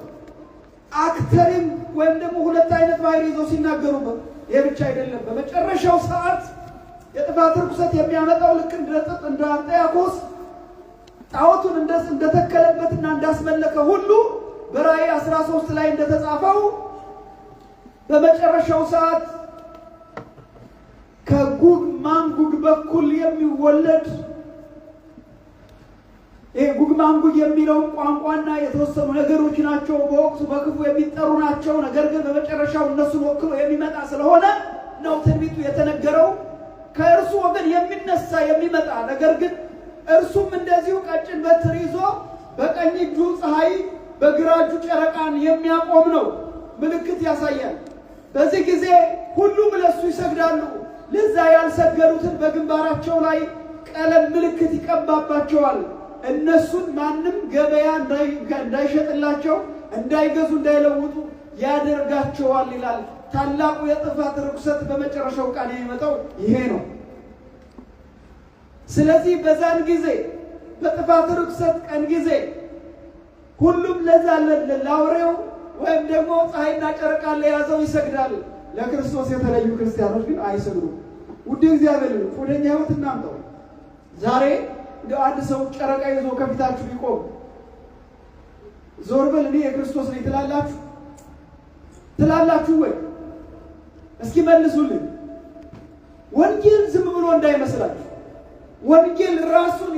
አክተሪም ወይም ደግሞ ሁለት አይነት ባህሪ ይዘው ሲናገሩበት። ይሄ ብቻ አይደለም። በመጨረሻው ሰዓት የጥፋት ርኩሰት የሚያመጣው ልክ እንደ አንጢያኮስ ጣዖቱን እንደተከለበትና እንዳስመለከ ሁሉ በራእይ 13 ላይ እንደተጻፈው በመጨረሻው ሰዓት ከጉግ ማንጉግ በኩል የሚወለድ ጉግ ማንጉግ የሚለው ቋንቋና የተወሰኑ ነገሮች ናቸው። በወቅቱ በክፉ የሚጠሩ ናቸው። ነገር ግን በመጨረሻው እነሱን ወክሎ የሚመጣ ስለሆነ ነው ትንቢቱ የተነገረው። ከእርሱ ወገን የሚመጣ ነገር ግን እርሱም እንደዚሁ ቀጭን በትር ይዞ በቀኝ እጁ ፀሐይ በግራ እጁ ጨረቃን የሚያቆም ነው። ምልክት ያሳያል። በዚህ ጊዜ ሁሉም ለሱ ይሰግዳሉ። ለዛ ያልሰገዱትን በግንባራቸው ላይ ቀለም ምልክት ይቀባባቸዋል። እነሱን ማንም ገበያ እንዳይሸጥላቸው፣ እንዳይገዙ፣ እንዳይለውጡ ያደርጋቸዋል ይላል። ታላቁ የጥፋት ርኩሰት በመጨረሻው ቃል የሚመጣው ይሄ ነው። ስለዚህ በዛን ጊዜ በጥፋት ርኩሰት ቀን ጊዜ ሁሉም ለዛ ለአውሬው ወይም ደግሞ ፀሐይና ጨረቃ ለያዘው ይሰግዳል። ለክርስቶስ የተለዩ ክርስቲያኖች ግን አይሰግዱም። ውድ እግዚአብሔር ወደኛ ህይወት እናምጣው። ዛሬ እንደ አንድ ሰው ጨረቃ ይዞ ከፊታችሁ ቢቆም ዞር በል እኔ የክርስቶስ ነኝ ትላላችሁ ወይ? እስኪ መልሱልኝ። ወንጌል ዝም ብሎ እንዳይመስላችሁ። ወንጌል ራሱን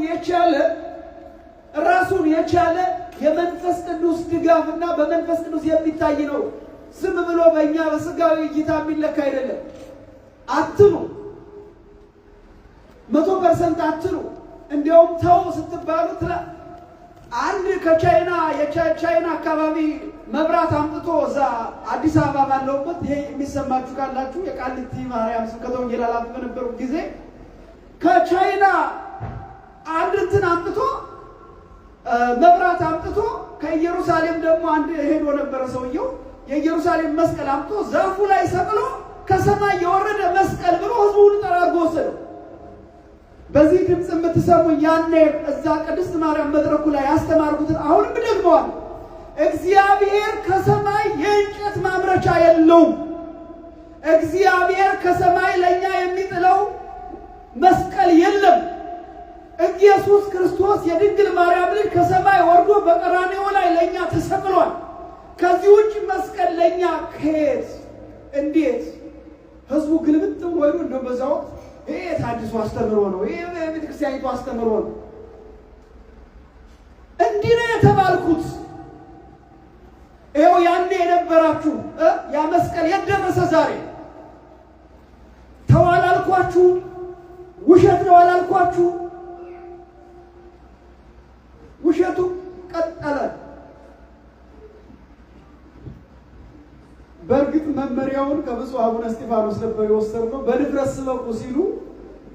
የቻለ የመንፈስ ቅዱስ ድጋፍና በመንፈስ ቅዱስ የሚታይ ነው። ዝም ብሎ በእኛ በስጋዊ እይታ የሚለካ አይደለም። አትኑ 100% አትኑ። እንዲያውም ተው ስትባሉ አንድ የቻይና አካባቢ መብራት አምጥቶ እዛ አዲስ አበባ ባለውበት ይሄ የሚሰማችሁ ካላችሁ የቃሊቲ ማርያም ስብከተ ወንጌል ኃላፊ በነበሩ ጊዜ ከቻይና አንድ እንትን አምጥቶ መብራት አምጥቶ ከኢየሩሳሌም ደግሞ አንድ ሄዶ ነበረ ሰውየው የኢየሩሳሌም መስቀል አምጥቶ ዛፉ ላይ ሰቅሎ ከሰማይ የወረደ መስቀል ብሎ ህዝቡን ጠራርጎ ወሰደው። በዚህ ድምጽ የምትሰሙ ያኔ እዛ ቅድስት ማርያም መድረኩ ላይ ያስተማርኩትን አሁንም ደግመዋል። እግዚአብሔር ከሰማይ የእንጨት ማምረቻ የለውም። እግዚአብሔር ከሰማይ ለኛ የሚጥለው መስቀል የለም። ኢየሱስ ክርስቶስ የድንግል ማርያም ልጅ ከሰማይ ወርዶ በቀራንዮ ላይ ለኛ ተሰቅሏል። ከዚህ ውጭ መስቀል ለኛ ከየት እንዴት? ህዝቡ ግልብጥ ወይኑ እንደበዛው ይሄ ታድሶ አስተምሮ ነው፣ ይሄ ቤተክርስቲያኒቱ አስተምሮ ነው። እንዲህ ነው የተባልኩት። ይኸው ያኔ የነበራችሁ ያ መስቀል የደረሰ ዛሬ ተዋላልኳችሁ፣ ውሸት ነው አላልኳችሁ። ውሸቱ ቀጠለ። በእርግጥ መመሪያውን ከብፁዕ አቡነ እስጢፋኖስ ነበር የወሰድነው። በድፍረት ስበኩ ሲሉ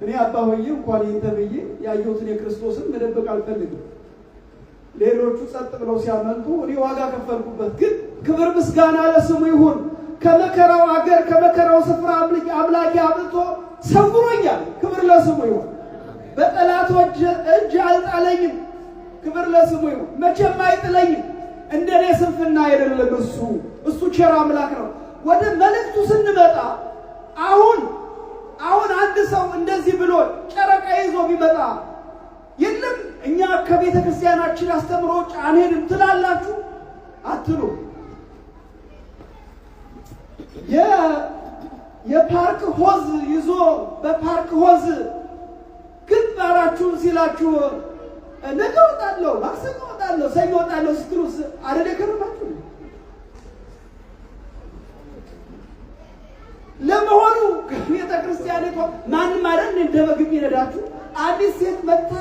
እኔ አባ ሆዬ እንኳን ይህን ተብዬ ያየሁትን የክርስቶስን መደበቅ አልፈልግም። ሌሎቹ ጸጥ ብለው ሲያመልጡ እኔ ዋጋ ከፈልኩበት። ግን ክብር ምስጋና ለስሙ ይሁን። ከመከራው አገር ከመከራው ስፍራ አምላኬ አብልቶ ሰውሮኛል። ክብር ለስሙ ይሁን። በጠላቶች እጅ አልጣለኝም። ክብር ለስሙ ይሁን። መቼም አይጥለኝም። እንደኔ ስንፍና አይደለም። እሱ ቸር አምላክ ነው። ወደ መልእክቱ ስንመጣ አሁን አንድ ሰው እንደዚህ ብሎ ጨረቃ ይዞ ቢመጣ የለም እኛ ከቤተ ክርስቲያናችን አስተምሮ ውጭ አንሄድም ትላላችሁ? አትሉ። የፓርክ ሆዝ ይዞ በፓርክ ሆዝ ግንባራችሁን ሲላችሁ ነገ ወጣለሁ፣ ማክሰኞ ወጣለሁ፣ ሰኞ ወጣለሁ ስትሉ አደደ ከረማችሁ። ለመሆኑ ቤተ ክርስቲያኒቷ ማንም አይደል እንደበግም ይነዳችሁ? አዲስ ሴት መጣ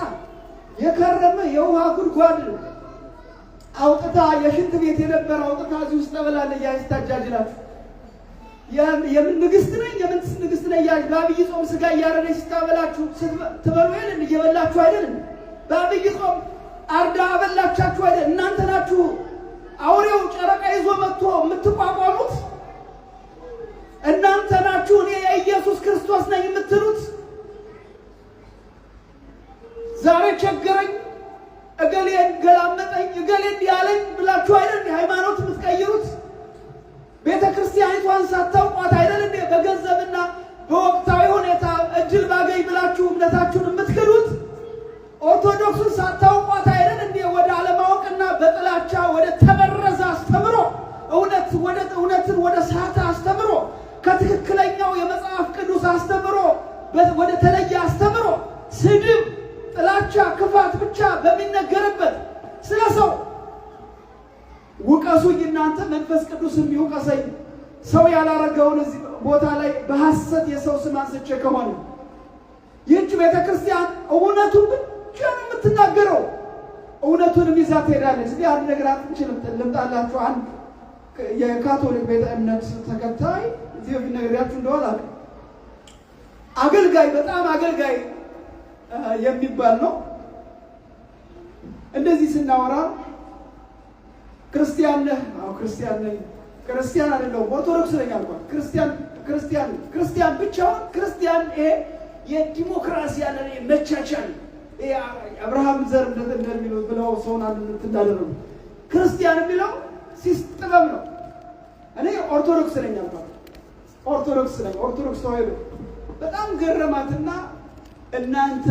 የከረመ የውሃ ጉድጓድ አውጥታ የሽንት ቤት የነበረ አውጥታ እዚህ ውስጥ ተበላለ ያስታጃጅላችሁ። የምን ንግስት ነኝ ያይ በአብይ ጾም ስጋ እያረደች ስታበላችሁ ትበሉ አይደል? እየበላችሁ አይደል? በአብይ ጾም አርዳ አበላቻችሁ አይደል? እናንተ ናችሁ አውሬው ጨረቃ ይዞ መጥቶ የምትቋቋሙት። እናንተ ናችሁ እኔ የኢየሱስ ክርስቶስ ነኝ የምትሉት። ዛሬ ቸገረኝ፣ እገሌ ገላመጠኝ፣ እገሌ እንዲያለኝ ብላችሁ አይደል ሃይማኖት የምትቀይሩት? ቤተ ክርስቲያኒቷን ሳታውቋት አይደል እንዴ በገንዘብና በወቅታዊ ሁኔታ እድል ባገኝ ብላችሁ እምነታችሁን የምትክዱት? ኦርቶዶክስን ሳታውቋት አይደል እንዴ ወደ አለማወቅና በጥላቻ ወደ ተበረዘ አስተምሮ እውነትን ወደ ሳተ አስተምሮ ከትክክለኛው የመጽሐፍ ቅዱስ አስተምሮ ወደ ተለየ አስተምሮ ስድብ፣ ጥላቻ፣ ክፋት ብቻ በሚነገርበት ስለ ሰው ውቀሱኝ እናንተ መንፈስ ቅዱስም ይውቀሰኝ ሰው ያላረገውን እዚህ ቦታ ላይ በሐሰት የሰው ስም አንስቼ ከሆነ ይህች ቤተክርስቲያን እውነቱን ብቻ ነው የምትናገረው። እውነቱን ይዛ ትሄዳለች። እዚህ አንድ ነገር አትችልም። ልምጣላችሁ። አንድ የካቶሊክ ቤተ እምነት ተከታይ እዚህ በፊት ነግሬያችሁ እንደሆነ አገልጋይ በጣም አገልጋይ የሚባል ነው። እንደዚህ ስናወራ ክርስቲያን ነህ? አዎ ክርስቲያን ነኝ። ክርስቲያን አይደለሁም ኦርቶዶክስ ነኝ አልኳት። ክርስቲያን ብቻውን ክርስቲያን ይሄ የዲሞክራሲ ያለ መቻቻል አብርሃም ዘር እንደሚለው ብለው ሰውን አንድ እንዳደረጉ ክርስቲያን የሚለው ጥበብ ነው። እኔ ኦርቶዶክስ ነኝ አልኳት። ኦርቶዶክስ ነኝ፣ ኦርቶዶክስ ተዋሕዶ። በጣም ገረማትና እናንተ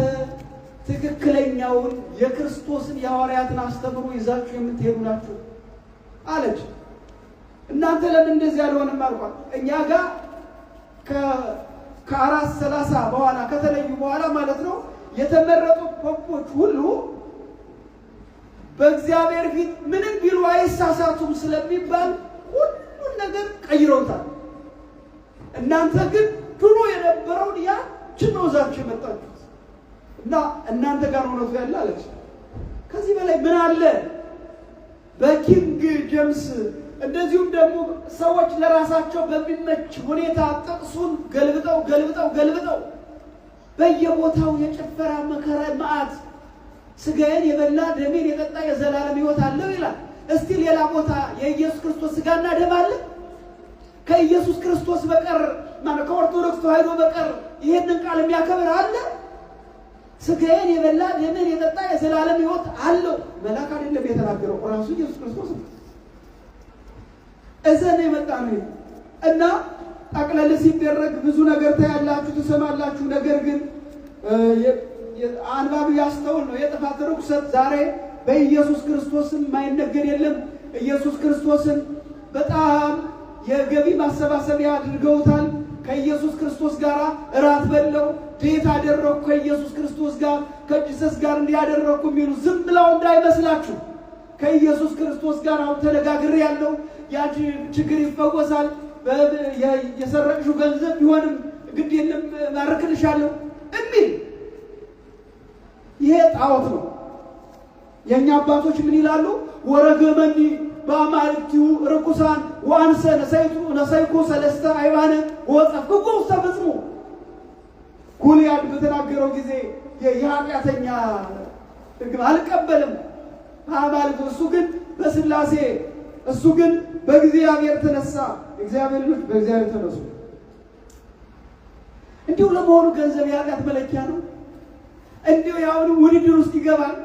ትክክለኛውን የክርስቶስን የሐዋርያትን አስተምሮ ይዛችሁ የምትሄዱ ናችሁ አለች። እናንተ ለምን እንደዚህ ያልሆነም አልኳት። እኛ ጋር ከ430 በኋላ ከተለዩ በኋላ ማለት ነው የተመረጡ ፖፖች ሁሉ በእግዚአብሔር ፊት ምንም ቢሉ አይሳሳቱም ስለሚባል ሁሉን ነገር ቀይረውታል። እናንተ ግን ድሮ የነበረውን ያችን ነው ይዛችሁ የመጣችሁት እና እናንተ ጋር እውነቱ ያለ አለች። ከዚህ በላይ ምን አለ? በኪንግ ጄምስ እንደዚሁም ደግሞ ሰዎች ለራሳቸው በሚመች ሁኔታ ጥቅሱን ገልብጠው በየቦታው የጨፈራ መከራ መዓት ስጋዬን የበላ ደሜን የጠጣ የዘላለም ሕይወት አለው ይላል። እስቲ ሌላ ቦታ የኢየሱስ ክርስቶስ ስጋና ደም አለ? ከኢየሱስ ክርስቶስ በቀር ከኦርቶዶክስ ተዋሕዶ በቀር ይሄንን ቃል የሚያከብር አለ? ስጋዬን የበላ ደሜን የጠጣ የዘላለም ሕይወት አለው። መልአክ አይደለም የተናገረው፣ ራሱ ኢየሱስ ክርስቶስ ነው። እዘን የመጣ ነው እና ጠቅለል ሲደረግ ብዙ ነገር ታያላችሁ፣ ትሰማላችሁ። ነገር ግን አንባቢ ያስተውል ነው። የጥፋት ርኩሰት ዛሬ በኢየሱስ ክርስቶስም የማይነገር የለም። ኢየሱስ ክርስቶስን በጣም የገቢ ማሰባሰቢያ አድርገውታል። ከኢየሱስ ክርስቶስ ጋር እራት በለው ዴት አደረኩ ከኢየሱስ ክርስቶስ ጋር ከጂሰስ ጋር እንዲያደረኩ የሚሉ ዝም ብለው እንዳይመስላችሁ። ከኢየሱስ ክርስቶስ ጋር አሁን ተነጋግሬ ያለው ያ ችግር ይፈወሳል። የሰረቅሽው ገንዘብ ቢሆንም ግድ የለም ማርክልሻለሁ የሚል ይሄ ጣዖት ነው። የኛ አባቶች ምን ይላሉ? ወረገመኒ በአማልክቲሁ ርኩሳን ወአንሰ ነሰይኩ ሰለስተ አይባነ ወጸፍኩ ውስተ ፍጽሙ። ጎልያድ በተናገረው ጊዜ የኃጢአተኛ ሕግ አልቀበልም አማልክት፣ እሱ ግን በስላሴ እሱ ግን በእግዚአብሔር ተነሳ። እግዚአብሔር ልጅ በእግዚአብሔር ተነሱ። እንዲሁ ለመሆኑ ገንዘብ የኃጢአት መለኪያ ነው? እንዲሁ ያውን ውድድር ውስጥ ይገባል?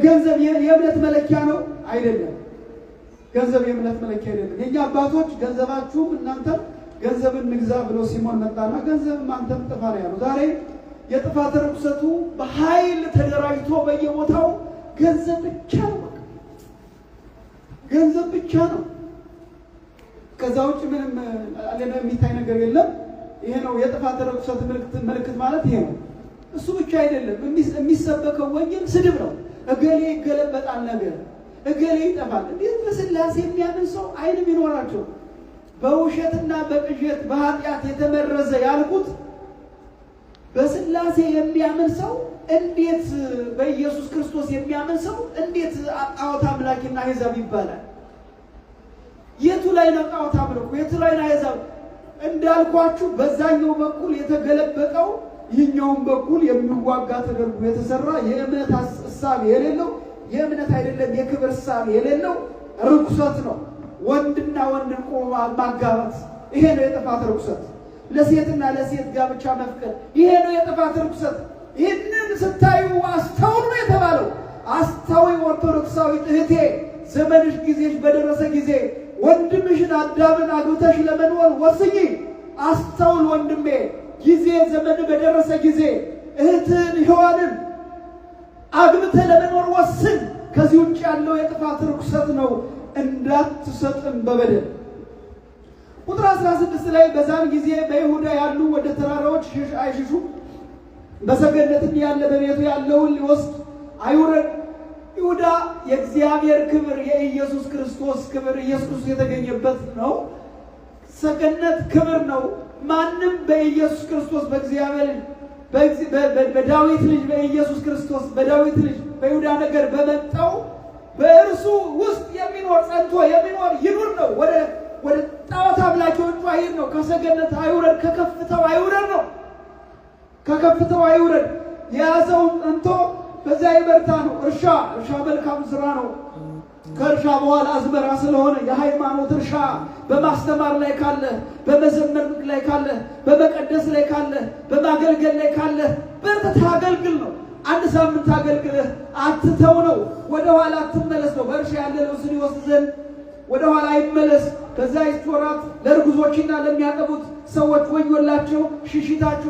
ገንዘብ የእምነት መለኪያ ነው? አይደለም። ገንዘብ የእምነት መለኪያ አይደለም። የኛ አባቶች ገንዘባችሁም እናንተም ገንዘብን ንግዛ ብሎ ሲሞን መጣና ገንዘብም አንተም ጥፋ ነው ያሉ። ዛሬ የጥፋት ርኩሰቱ በኃይል ተደራጅቶ በየቦታው ገንዘብ ብቻ ነው፣ ገንዘብ ብቻ ነው። ከዛ ውጭ ምንም የሚታይ ነገር የለም። ይሄ ነው የጥፋት ርኩሰት ምልክት ማለት ይሄ ነው። እሱ ብቻ አይደለም። የሚሰበከው ወንጌል ስድብ ነው። እገሌ ይገለበጣል፣ ነገር እገሌ ይጠፋል። እንዴት በስላሴ የሚያምን ሰው አይንም ይኖራቸው? በውሸትና በቅዠት በኃጢአት የተመረዘ ያልኩት በስላሴ የሚያምን ሰው እንዴት በኢየሱስ ክርስቶስ የሚያምን ሰው እንዴት ጣዖት አምላኪና አሕዛብ ይባላል? የቱ ላይ ነው ጣዖት አምልኮ? የቱ ላይ ነው አሕዛብ? እንዳልኳችሁ በዛኛው በኩል የተገለበጠው ይህኛውን በኩል የሚዋጋ ተደርጎ የተሰራ የእምነት ሐሳብ የሌለው የእምነት አይደለም የክብር ሐሳብ የሌለው ርኩሰት ነው። ወንድና ወንድ ቆማ ማጋባት ይሄ ነው የጥፋት ርኩሰት። ለሴትና ለሴት ጋብቻ መፍቀድ ይሄ ነው የጥፋት ርኩሰት። ይህንን ስታዩ አስተውሉ ነው የተባለው። አስተውይ ኦርቶዶክሳዊት እህቴ፣ ዘመንሽ ጊዜሽ በደረሰ ጊዜ ወንድምሽን አዳምን አግብተሽ ለመኖር ወስኚ። አስተውል ወንድሜ፣ ጊዜ ዘመን በደረሰ ጊዜ እህትን ሔዋንን አግብተህ ለመኖር ወስን። ከዚህ ውጭ ያለው የጥፋት ርኩሰት ነው፣ እንዳትሰጥም በበደል። ቁጥር 16 ላይ በዛን ጊዜ በይሁዳ ያሉ ወደ ተራራዎች አይሽሹ፣ በሰገነት ያለ በቤቱ ያለውን ሊወስድ አይውረድ። ይሁዳ የእግዚአብሔር ክብር የኢየሱስ ክርስቶስ ክብር ኢየሱስ ክርስቶስ የተገኘበት ነው። ሰገነት ክብር ነው። ማንም በኢየሱስ ክርስቶስ በእግዚአብሔር በዳዊት ልጅ በኢየሱስ ክርስቶስ በዳዊት ልጅ በይሁዳ ነገር በመጣው በእርሱ ውስጥ የሚኖር ጸንቶ የሚኖር ይኑር ነው። ወደ ጣዖት አምላኪዎቹ አይሄድ ነው። ከሰገነት አይውረድ፣ ከከፍታው አይውረድ ነው። ከከፍታው አይውረድ። የያዘውን ጸንቶ በዛ ይበርታ ነው። እርሻ መልካም ስራ ነው። ከእርሻ በኋላ አዝመራ ስለሆነ የሃይማኖት እርሻ በማስተማር ላይ ካለ፣ በመዘመር ላይ ካለ፣ በመቀደስ ላይ ካለ፣ በማገልገል ላይ ካለ በርትተህ አገልግል ነው። አንድ ሳምንት አገልግለህ አትተው ነው። ወደ ኋላ አትመለስ ነው። በእርሻ ያለ ልብስን ይወስድ ዘንድ ወደ ኋላ አይመለስ። በዛ ወራት ለርጉዞችና ለሚያጠቡት ሰዎች ወዮላቸው። ሽሽታችሁ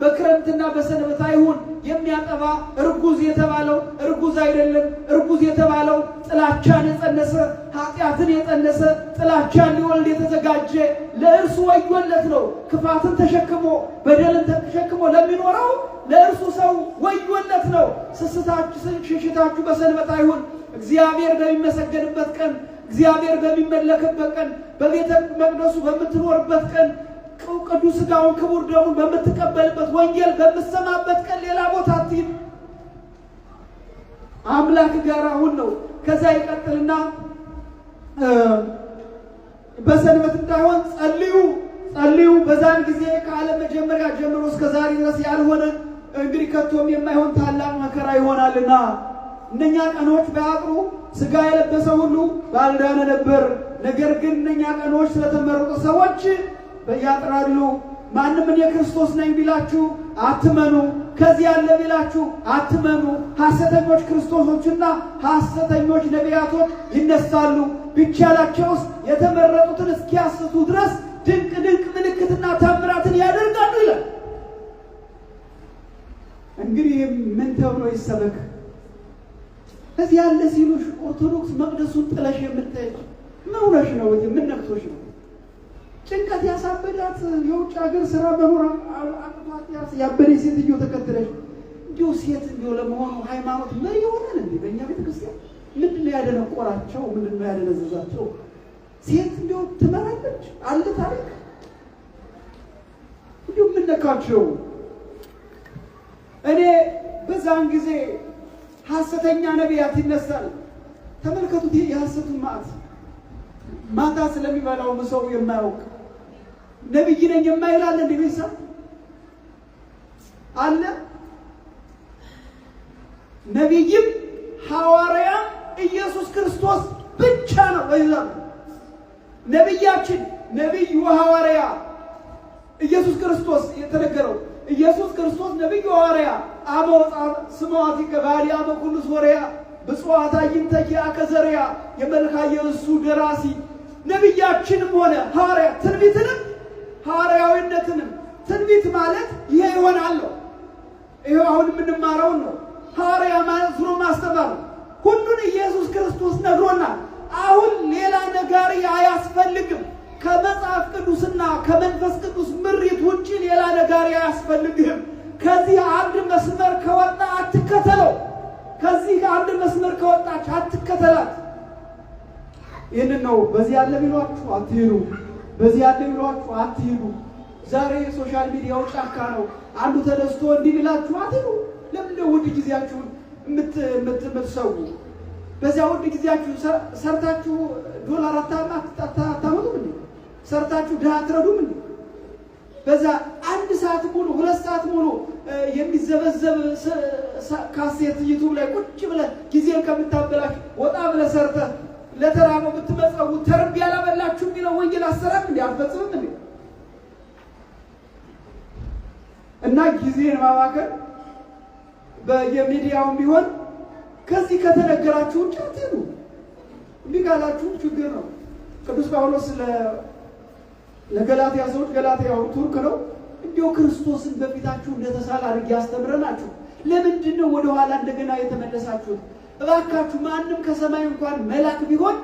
በክረምትና በሰንበት አይሁን። የሚያጠባ እርጉዝ የተባለው እርጉዝ አይደለም። እርጉዝ የተባለው ጥላቻን የጸነሰ ኃጢአትን የጸነሰ ጥላቻን ሊወልድ የተዘጋጀ ለእርሱ ወዮለት ነው። ክፋትን ተሸክሞ በደልን ተሸክሞ ለሚኖረው ለእርሱ ሰው ወዮለት ነው። ሽሽታችሁ በሰንበት አይሁን። እግዚአብሔር በሚመሰገንበት ቀን፣ እግዚአብሔር በሚመለክበት ቀን፣ በቤተ መቅደሱ በምትኖርበት ቀን፣ ቅዱስ ሥጋውን ክቡር ደሙን በምትቀበልበት ወንጌል በምትሰማበት ቀን ሌላ ቦታ አትሂድ። አምላክ ጋር አሁን ነው። ከዛ ይቀጥልና በሰንበት እንዳይሆን ጸልዩ። በዛን ጊዜ ከዓለም መጀመሪያ ጀምሮ እስከ ዛሬ ድረስ ያልሆነ እንግዲህ ከቶም የማይሆን ታላቅ መከራ ይሆናልና እነኛ ቀኖች ባያጥሩ ሥጋ የለበሰ ሁሉ ባልዳነ ነበር። ነገር ግን እነኛ ቀኖች ስለተመረጡ ሰዎች ያጥራሉ። ማንም እኔ ክርስቶስ ነኝ ቢላችሁ አትመኑ፣ ከዚህ ያለ ቢላችሁ አትመኑ። ሐሰተኞች ክርስቶሶችና ሐሰተኞች ነቢያቶች ይነሳሉ፣ ቢቻላቸውስ የተመረጡትን እስኪያስቱ ድረስ ድንቅ ምልክትና ታምራትን ያደርጋሉ ይላል። እንግዲህ ምን ተብሎ ይሰበክ? እዚህ ያለ ሲሉሽ ኦርቶዶክስ መቅደሱን ጥለሽ የምትሄጂ ምን ሆነሽ ነው? ምን ነክቶሽ ነው? ጭንቀት ያሳበዳት የውጭ ሀገር ስራ መኖር አቅቷት ያበደ ሴትዮ ተከትለሽ እንዲሁ ሴት እንዲሁ ለመሆኑ ሃይማኖት መሪ ይሆናል እንዴ? በእኛ ቤተክርስቲያን ምንድነው ያደነቆራቸው? ምንድነው ያደነዘዛቸው? ሴት እንዲሁ ትመራለች አለ ታሪክ እንዲሁ ምን ነካቸው? እኔ በዛን ጊዜ ሐሰተኛ ነቢያት ይነሳል። ተመልከቱት፣ የሐሰቱን ማታ ስለሚበላው ሰው የማያውቅ ነብይ ነኝ የማይላል እንዴ? ቤተሰብ አለ። ነብይም ሐዋርያ ኢየሱስ ክርስቶስ ብቻ ነው። ወይዛም ነብያችን ነብዩ ሐዋርያ ኢየሱስ ክርስቶስ የተነገረው ኢየሱስ ክርስቶስ ነብዩ ሐዋርያ አሞጻ ስማዋቲ ከባዲ አመኩሉ ሶሪያ በጽዋታ ይንተኪ አከዘሪያ የመልካየ እሱ ደራሲ ነብያችንም ሆነ ሐዋርያ ትንቢትንም ሐዋርያዊነትንም ትንቢት ማለት ይሄ ይሆናል። ይሄው አሁን የምንማረው ነው። ሐዋርያ ማለት ዝሮ ማስተማር ሁሉን ኢየሱስ ክርስቶስ ነግሮናል። አሁን ሌላ ነገር አያስፈልግም። ከመጽሐፍ ቅዱስና ከመንፈስ ቅዱስ ምሪት ውጪ ሌላ ነገር አያስፈልግም። ከዚህ አንድ መስመር ከወጣ አትከተለው። ከዚህ አንድ መስመር ከወጣች አትከተላት። ይህንን ነው በዚህ ያለ ቢሏችሁ አትሄዱ፣ በዚህ ያለ ቢሏችሁ አትሄዱ። ዛሬ ሶሻል ሚዲያው ጫካ ነው። አንዱ ተደስቶ እንዲህ ቢላችሁ አትሄዱ። ለምን ውድ ጊዜያችሁን የምትሰው? በዚያ ውድ ጊዜያችሁ ሰርታችሁ ዶላር አታመጡም እንዴ? ሰርታችሁ ድሃ አትረዱም እንዴ? በዛ አንድ ሰዓት ሙሉ 2 ሰዓት ሙሉ የሚዘበዘብ ካሴት ዩቲዩብ ላይ ቁጭ ብለህ ጊዜን ከምታበላሽ ወጣ ብለህ ሰርተህ ለተራበው ብትመጸው ተርብ ያላበላችሁ የሚለው ወንጌል አሰራም እንዴ? አልፈጽምም እንዴ? እና ጊዜን ማባከን በየሚዲያውም ቢሆን ከዚህ ከተነገራችሁ ውጭ አትሄዱ። እንዲህ ካላችሁ ችግር ነው። ቅዱስ ጳውሎስ ለገላትያ ሰዎች ገላትያው ቱርክ ነው እንዲሁ ክርስቶስን በፊታችሁ እንደተሳለ አድርጌ ያስተምረናችሁ ለምንድን ነው ወደ ኋላ እንደገና የተመለሳችሁት? እባካችሁ ማንም ከሰማይ እንኳን መልአክ ቢሆን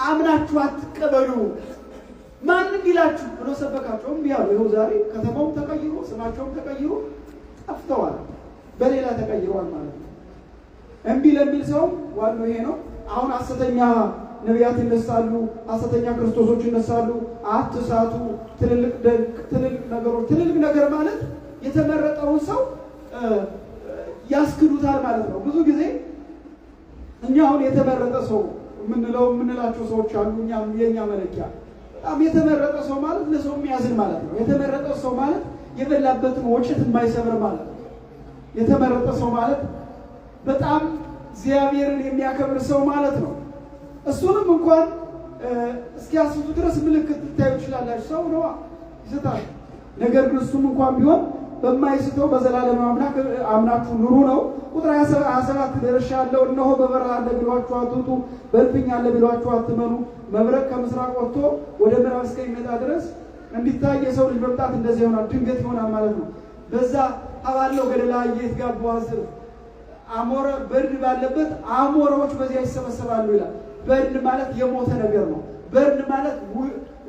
አምናችሁ አትቀበሉ፣ ማንም ቢላችሁ ብሎ ሰበካቸውም ቢያሉ ይኸው ዛሬ ከተማውም ተቀይሮ ስማቸውም ተቀይሮ ጠፍተዋል፣ በሌላ ተቀይረዋል ማለት ነው። እምቢ ለሚል ሰው ዋናው ይሄ ነው። አሁን ሐሰተኛ ነቢያት ይነሳሉ፣ ሐሰተኛ ክርስቶሶች ይነሳሉ። አትሳቱ። ትልልቅ ነገር ማለት የተመረጠውን ሰው ያስክዱታል ማለት ነው። ብዙ ጊዜ እኛ አሁን የተመረጠ ሰው የምንላቸው ሰዎች አሉ። የኛ መለኪያ በጣም የተመረጠ ሰው ማለት ለሰው የሚያዝን ማለት ነው። የተመረጠ ሰው ማለት የበላበትን ወጭት የማይሰብር ማለት ነው። የተመረጠ ሰው ማለት በጣም እግዚአብሔርን የሚያከብር ሰው ማለት ነው። እሱንም እንኳን እስኪያስቱ ድረስ ምልክት ልታዩ ይችላላችሁ። ሰው ነው ይስታል። ነገር ግን እሱም እንኳን ቢሆን በማይስተው በዘላለም አምላክ አምናችሁ ኑሩ ነው። ቁጥር 27 ደርሻለሁ። እነሆ በበረሃ አለ ቢሏችሁ አትውጡ፣ በእልፍኝ አለ ቢሏችሁ አትመኑ። መብረቅ ከምስራቅ ወጥቶ ወደ ምዕራብ እስከሚመጣ ድረስ እንዲታይ የሰው ልጅ መምጣት እንደዚህ ይሆናል፣ ድንገት ይሆናል ማለት ነው። በዛ አባለው ገደላ እየተጋቡ አስር አሞራ በርድ ባለበት አሞራዎች በዚያ ይሰበሰባሉ ይላል። በርድ ማለት የሞተ ነገር ነው። በርድ ማለት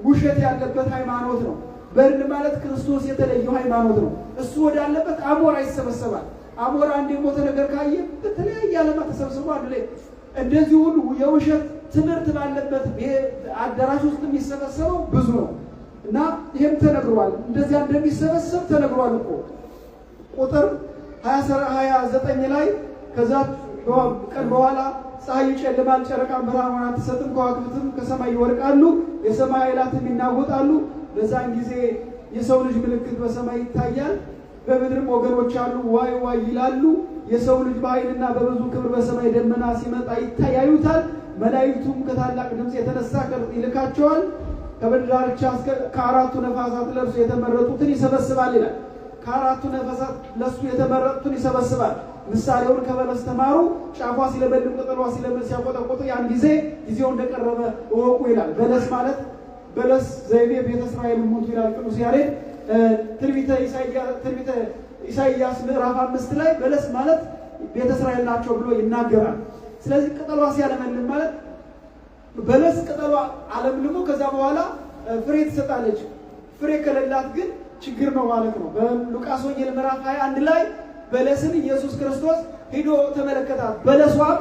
ውሸት ያለበት ሃይማኖት ነው። በርድ ማለት ክርስቶስ የተለየው ሃይማኖት ነው። እሱ ወዳለበት አሞራ ይሰበሰባል። አሞራ አንድ የሞተ ነገር ካየ በተለያየ ዓለማ ተሰብስቦ አንድ ላይ እንደዚህ ሁሉ የውሸት ትምህርት ባለበት አዳራሽ ውስጥ የሚሰበሰበው ብዙ ነው እና ይሄም ተነግሯል። እንደዚያ እንደሚሰበሰብ ተነግሯል እኮ ቁጥር 29 ላይ ከዛ ቀን በኋላ ፀሐይ ይጨልማል፣ ጨረቃም ብርሃኗን አትሰጥም፣ ከዋክብትም ከሰማይ ይወድቃሉ፣ የሰማይ ኃይላትም ይናወጣሉ። በዛን ጊዜ የሰው ልጅ ምልክት በሰማይ ይታያል፣ በምድርም ወገኖች አሉ ዋይ ዋይ ይላሉ። የሰው ልጅ በኃይልና በብዙ ክብር በሰማይ ደመና ሲመጣ ያዩታል። መላእክቱም ከታላቅ ድምፅ የተነሳ ይልካቸዋል። ከምድር ዳርቻ ከአራቱ ነፋሳት ለእርሱ የተመረጡትን ይሰበስባል ይላል። ከአራቱ ነፋሳት ለእሱ የተመረጡትን ይሰበስባል። ምሳሌውን ከበለስ ተማሩ። ጫፏ ሲለመልም ቅጠሏ ሲያቆጠቁጥ ያን ጊዜው እንደቀረበ እወቁ ይላል። በለስ ማለት በለስ ዘይቤ ቤተ እስራኤል ሙቱ ይላል ቅዱስ ያሬድ። ትንቢተ ኢሳይያስ ምዕራፍ 5 ላይ በለስ ማለት ቤተ እስራኤል ናቸው ብሎ ይናገራል። ስለዚህ ቅጠሏ ሲያለመልም ማለት በለስ ቅጠሏ አለምልሞ ከዛ በኋላ ፍሬ ትሰጣለች። ፍሬ ከሌላት ግን ችግር ነው ማለት ነው። በሉቃስ ወንጌል ምዕራፍ 21 ላይ በለስን ኢየሱስ ክርስቶስ ሄዶ ተመለከታት። በለሷም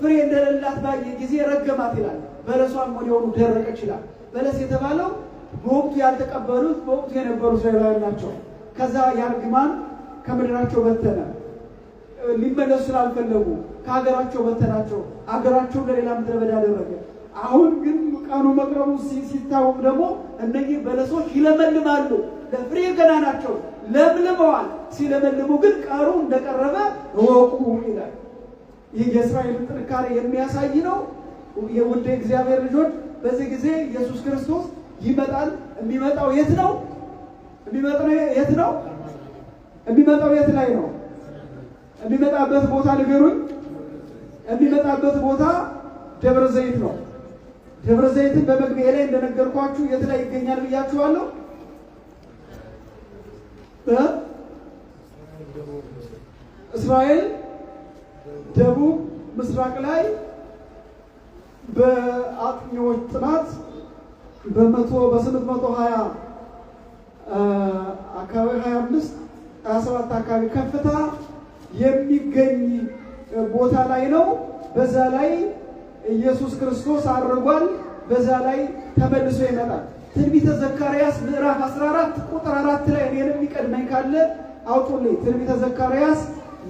ፍሬ እንደሌላት ባየ ጊዜ ረገማት ይላል። በለሷም ወዲያውኑ ደረቀች ይላል። በለስ የተባለው በወቅቱ ያልተቀበሉት በወቅቱ የነበሩ እስራኤላውያን ናቸው። ከዛ ያርግማን ከምድራቸው በተነ። ሊመለሱ ስላልፈለጉ ከሀገራቸው በተናቸው። ሀገራቸው ለሌላ ምድረ በዳ አደረገ። አሁን ግን ቀኑ መቅረቡ ሲታወቅ ደግሞ እነዚህ በለሶች ይለመልማሉ። ለፍሬ ገና ናቸው፣ ለምልመዋል። ሲለመልሙ ግን ቀኑ እንደቀረበ እወቁ ይላል። ይህ የእስራኤልን ጥንካሬ የሚያሳይ ነው። የውድ እግዚአብሔር ልጆች በዚህ ጊዜ ኢየሱስ ክርስቶስ ይመጣል። የሚመጣው የት ነው? የሚመጣው የት ላይ ነው? የሚመጣበት ቦታ ንገሩኝ። የሚመጣበት ቦታ ደብረ ዘይት ነው። ደብረ ዘይትን በመግቢያ ላይ እንደነገርኳችሁ የት ላይ ይገኛል ብያችኋለሁ? እስራኤል ደቡብ ምስራቅ ላይ በአጥኚዎች ጥናት በ820 አካባቢ 27 አካባቢ ከፍታ የሚገኝ ቦታ ላይ ነው። በዛ ላይ ኢየሱስ ክርስቶስ አርጓል። በዛ ላይ ተመልሶ ይመጣል። ትንቢተ ዘካርያስ ምዕራፍ 14 ቁጥር 4 ላይ እኔንም የሚቀድመኝ ካለ አውጡልኝ። ትንቢተ ዘካርያስ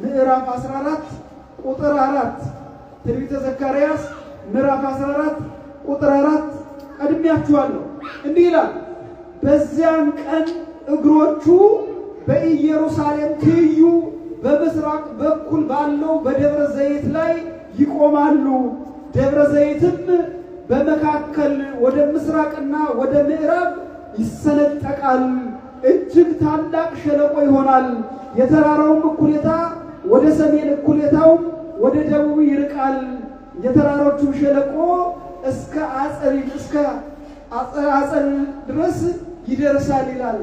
ምዕራፍ 14 ቁጥር 4 ትንቢተ ዘካርያስ ምዕራፍ 14 ቁጥር 4 ቀድሜያችኋለሁ። እንዲህ ይላል፣ በዚያን ቀን እግሮቹ በኢየሩሳሌም ትይዩ በምስራቅ በኩል ባለው በደብረ ዘይት ላይ ይቆማሉ። ደብረ ዘይትም በመካከል ወደ ምስራቅና ወደ ምዕራብ ይሰነጠቃል። እጅግ ታላቅ ሸለቆ ይሆናል። የተራራውም እኩሌታ ወደ ሰሜን፣ እኩሌታውም ወደ ደቡብ ይርቃል። የተራሮቹ ሸለቆ እስከ አጸል ድረስ ይደርሳል ይላል።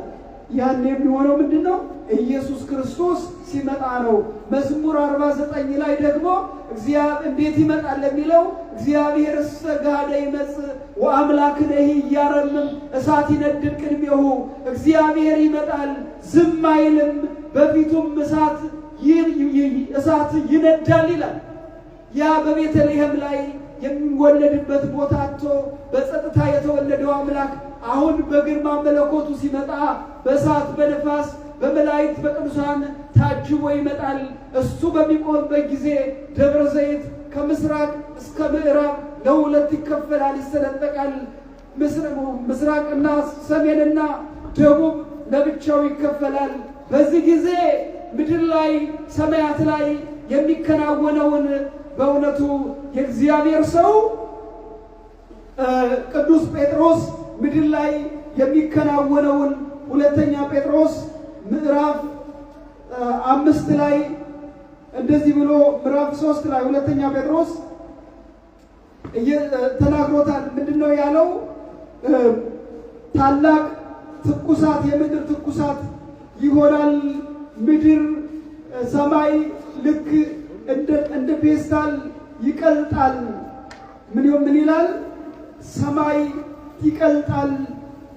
ያን የሚሆነው ምንድነው? ኢየሱስ ክርስቶስ ሲመጣ ነው። መዝሙር 49 ላይ ደግሞ እግዚአብሔር እንዴት ይመጣል ለሚለው እግዚአብሔር ሰጋደ ይመጽእ ወአምላክነ ይያረምም እሳት ይነድድ ቅድሜሁ። እግዚአብሔር ይመጣል ዝም አይልም፣ በፊቱም እሳት ይነዳል ይላል። ያ በቤተልሔም ላይ የሚወለድበት ቦታ አጥቶ በጸጥታ የተወለደው አምላክ አሁን በግርማ መለኮቱ ሲመጣ በእሳት በነፋስ በመላእክት በቅዱሳን ታጅቦ ይመጣል። እሱ በሚቆምበት ጊዜ ደብረ ዘይት ከምስራቅ እስከ ምዕራብ ለሁለት ይከፈላል፣ ይሰነጠቃል። ምስራቅና ሰሜንና ደቡብ ለብቻው ይከፈላል። በዚህ ጊዜ ምድር ላይ ሰማያት ላይ የሚከናወነውን በእውነቱ የእግዚአብሔር ሰው ቅዱስ ጴጥሮስ ምድር ላይ የሚከናወነውን ሁለተኛ ጴጥሮስ ምዕራፍ 5 ላይ እንደዚህ ብሎ ምዕራፍ 3 ላይ ሁለተኛ ጴጥሮስ ተናግሮታል። ምንድነው ያለው? ታላቅ ትኩሳት የምድር ትኩሳት ይሆናል። ምድር ሰማይ ልክ እንደ ፔስታል ይቀልጣል። ምን ይላል? ሰማይ ይቀልጣል፣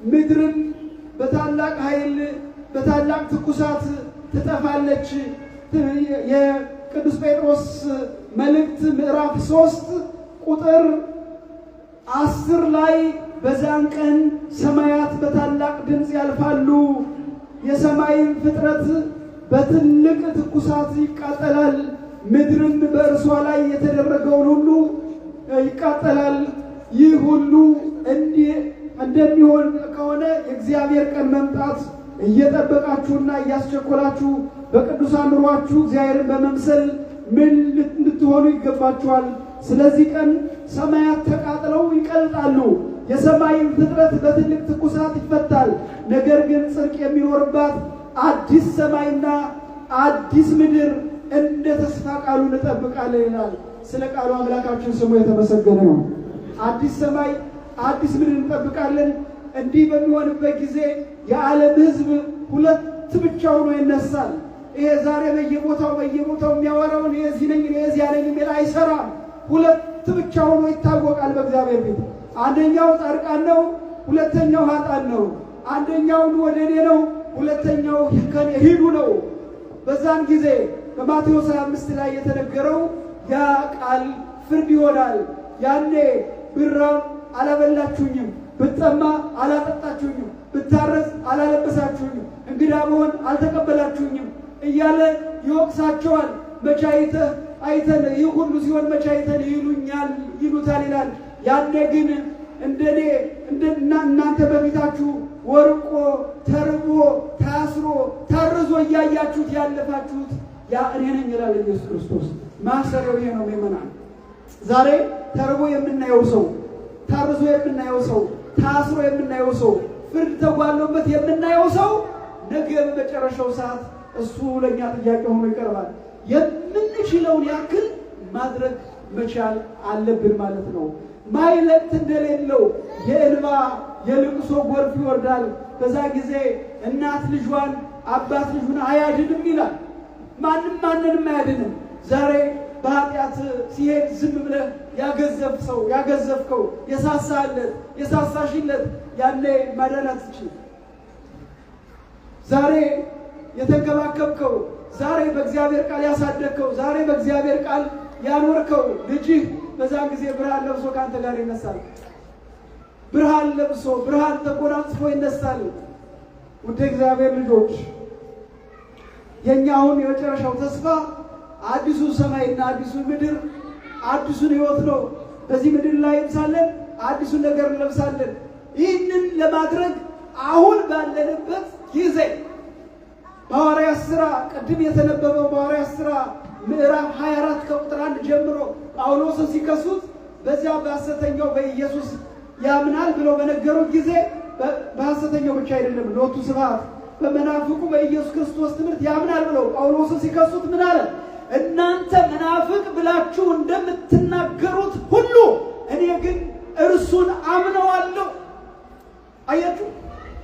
ምድርም በታላቅ ኃይል በታላቅ ትኩሳት ትጠፋለች። የቅዱስ ጴጥሮስ መልእክት ምዕራፍ 3 ቁጥር 10 ላይ በዛን ቀን ሰማያት በታላቅ ድምፅ ያልፋሉ፣ የሰማይም ፍጥረት በትልቅ ትኩሳት ይቃጠላል፣ ምድርም በእርሷ ላይ የተደረገውን ሁሉ ይቃጠላል። ይህ ሁሉ እንደሚሆን ከሆነ የእግዚአብሔር ቀን መምጣት እየጠበቃችሁና እያስቸኮላችሁ በቅዱሳን ኑሯችሁ እግዚአብሔርን በመምሰል ምን ልትሆኑ ይገባችኋል። ስለዚህ ቀን ሰማያት ተቃጥለው ይቀልጣሉ፣ የሰማይም ፍጥረት በትልቅ ትኩሳት ይፈታል። ነገር ግን ጽድቅ የሚኖርባት አዲስ ሰማይና አዲስ ምድር እንደ ተስፋ ቃሉ እንጠብቃለን ይላል። ስለ ቃሉ አምላካችን ስሙ የተመሰገነ ነው። አዲስ ሰማይ አዲስ ምድር እንጠብቃለን። እንዲህ በሚሆንበት ጊዜ የዓለም ሕዝብ ሁለት ብቻ ሆኖ ይነሳል። ይሄ ዛሬ በየቦታው የሚያወራውን የዚህ ነኝ የዚያ ነኝ የሚል አይሰራም። ሁለት ብቻ ሆኖ ይታወቃል በእግዚአብሔር ፊት። አንደኛው ጻድቃን ነው፣ ሁለተኛው ኃጥአን ነው። አንደኛው ወደ እኔ ነው፣ ሁለተኛው ከኔ ሂዱ ነው። በዛን ጊዜ በማቴዎስ 25 ላይ የተነገረው ያ ቃል ፍርድ ይሆናል። ያኔ ብራብ አላበላችሁኝም፣ ብጠማ አላጠጣችሁኝም፣ ብታረዝ አላለበሳችሁኝም፣ እንግዳ ብሆን አልተቀበላችሁኝም እያለ ይወቅሳቸዋል። መቼ አይተን ይህ ሁሉ ሲሆን መቼ አይተን ይሉታል ይላል። ያኔ ግን እንደኔ እናንተ በፊታችሁ ወርቆ ተርቦ ታስሮ ታርዞ እያያችሁት ያለፋችሁት ያ እኔ ነኝ ይላል ኢየሱስ ክርስቶስ። ማሰሪያው ይሄ ነው ምእመናን። ዛሬ ተርቦ የምናየው ሰው፣ ታርዞ የምናየው ሰው፣ ታስሮ የምናየው ሰው፣ ፍርድ ተጓሎበት የምናየው ሰው ነገ በመጨረሻው ሰዓት እሱ ለኛ ጥያቄ ሆኖ ይቀርባል። የምንችለውን ያክል ማድረግ መቻል አለብን ማለት ነው። ማይለቅት እንደሌለው የእንባ የልቅሶ ጎርፍ ይወርዳል። በዛ ጊዜ እናት ልጇን አባት ልጁን አያድንም ይላል። ማንንም አያድንም። ዛሬ በኃጢአት ሲሄድ ዝም ብለህ ያገዘፍከው የሳሳሽለት ያኔ ማዳናት ትችል። ዛሬ የተንከባከብከው፣ ዛሬ በእግዚአብሔር ቃል ያሳደግከው፣ ዛሬ በእግዚአብሔር ቃል ያኖርከው ልጅህ በዛን ጊዜ ብርሃን ለብሶ ካንተ ጋር ይነሳል። ብርሃን ለብሶ ብርሃን ተጎናጽፎ ይነሳል። ውድ እግዚአብሔር ልጆች የኛ አሁን የመጨረሻው ተስፋ አዲሱ ሰማይና አዲሱ ምድር አዲሱን ሕይወት ነው። በዚህ ምድር ላይ ሳለን አዲሱን ነገር እንለብሳለን። ይህንን ለማድረግ አሁን ባለንበት ጊዜ በሐዋርያት ሥራ ቅድም የተነበበው በሐዋርያት ሥራ ምዕራፍ 24 ከቁጥር 1 ጀምሮ ጳውሎስን ሲከሱት በዚያ በሐሰተኛው በኢየሱስ ያምናል ብለው በነገሩት ጊዜ በሐሰተኛው ብቻ አይደለም ሎቱ ስብሐት በመናፍቁ በኢየሱስ ክርስቶስ ትምህርት ያምናል ብለው ጳውሎስን ሲከሱት ምን አለ? እናንተ መናፍቅ ብላችሁ እንደምትናገሩት ሁሉ እኔ ግን እርሱን አምነዋለሁ። አያችሁ፣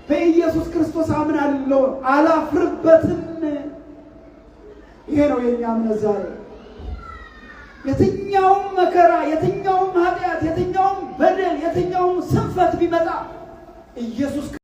በኢየሱስ ክርስቶስ አምናለሁ አላፍርበትም። ይሄ ነው የኛ እምነት ዛሬ። የትኛውም መከራ፣ የትኛውም ኃጢአት፣ የትኛውም በደል፣ የትኛውም ስንፈት ቢመጣ ኢየሱስ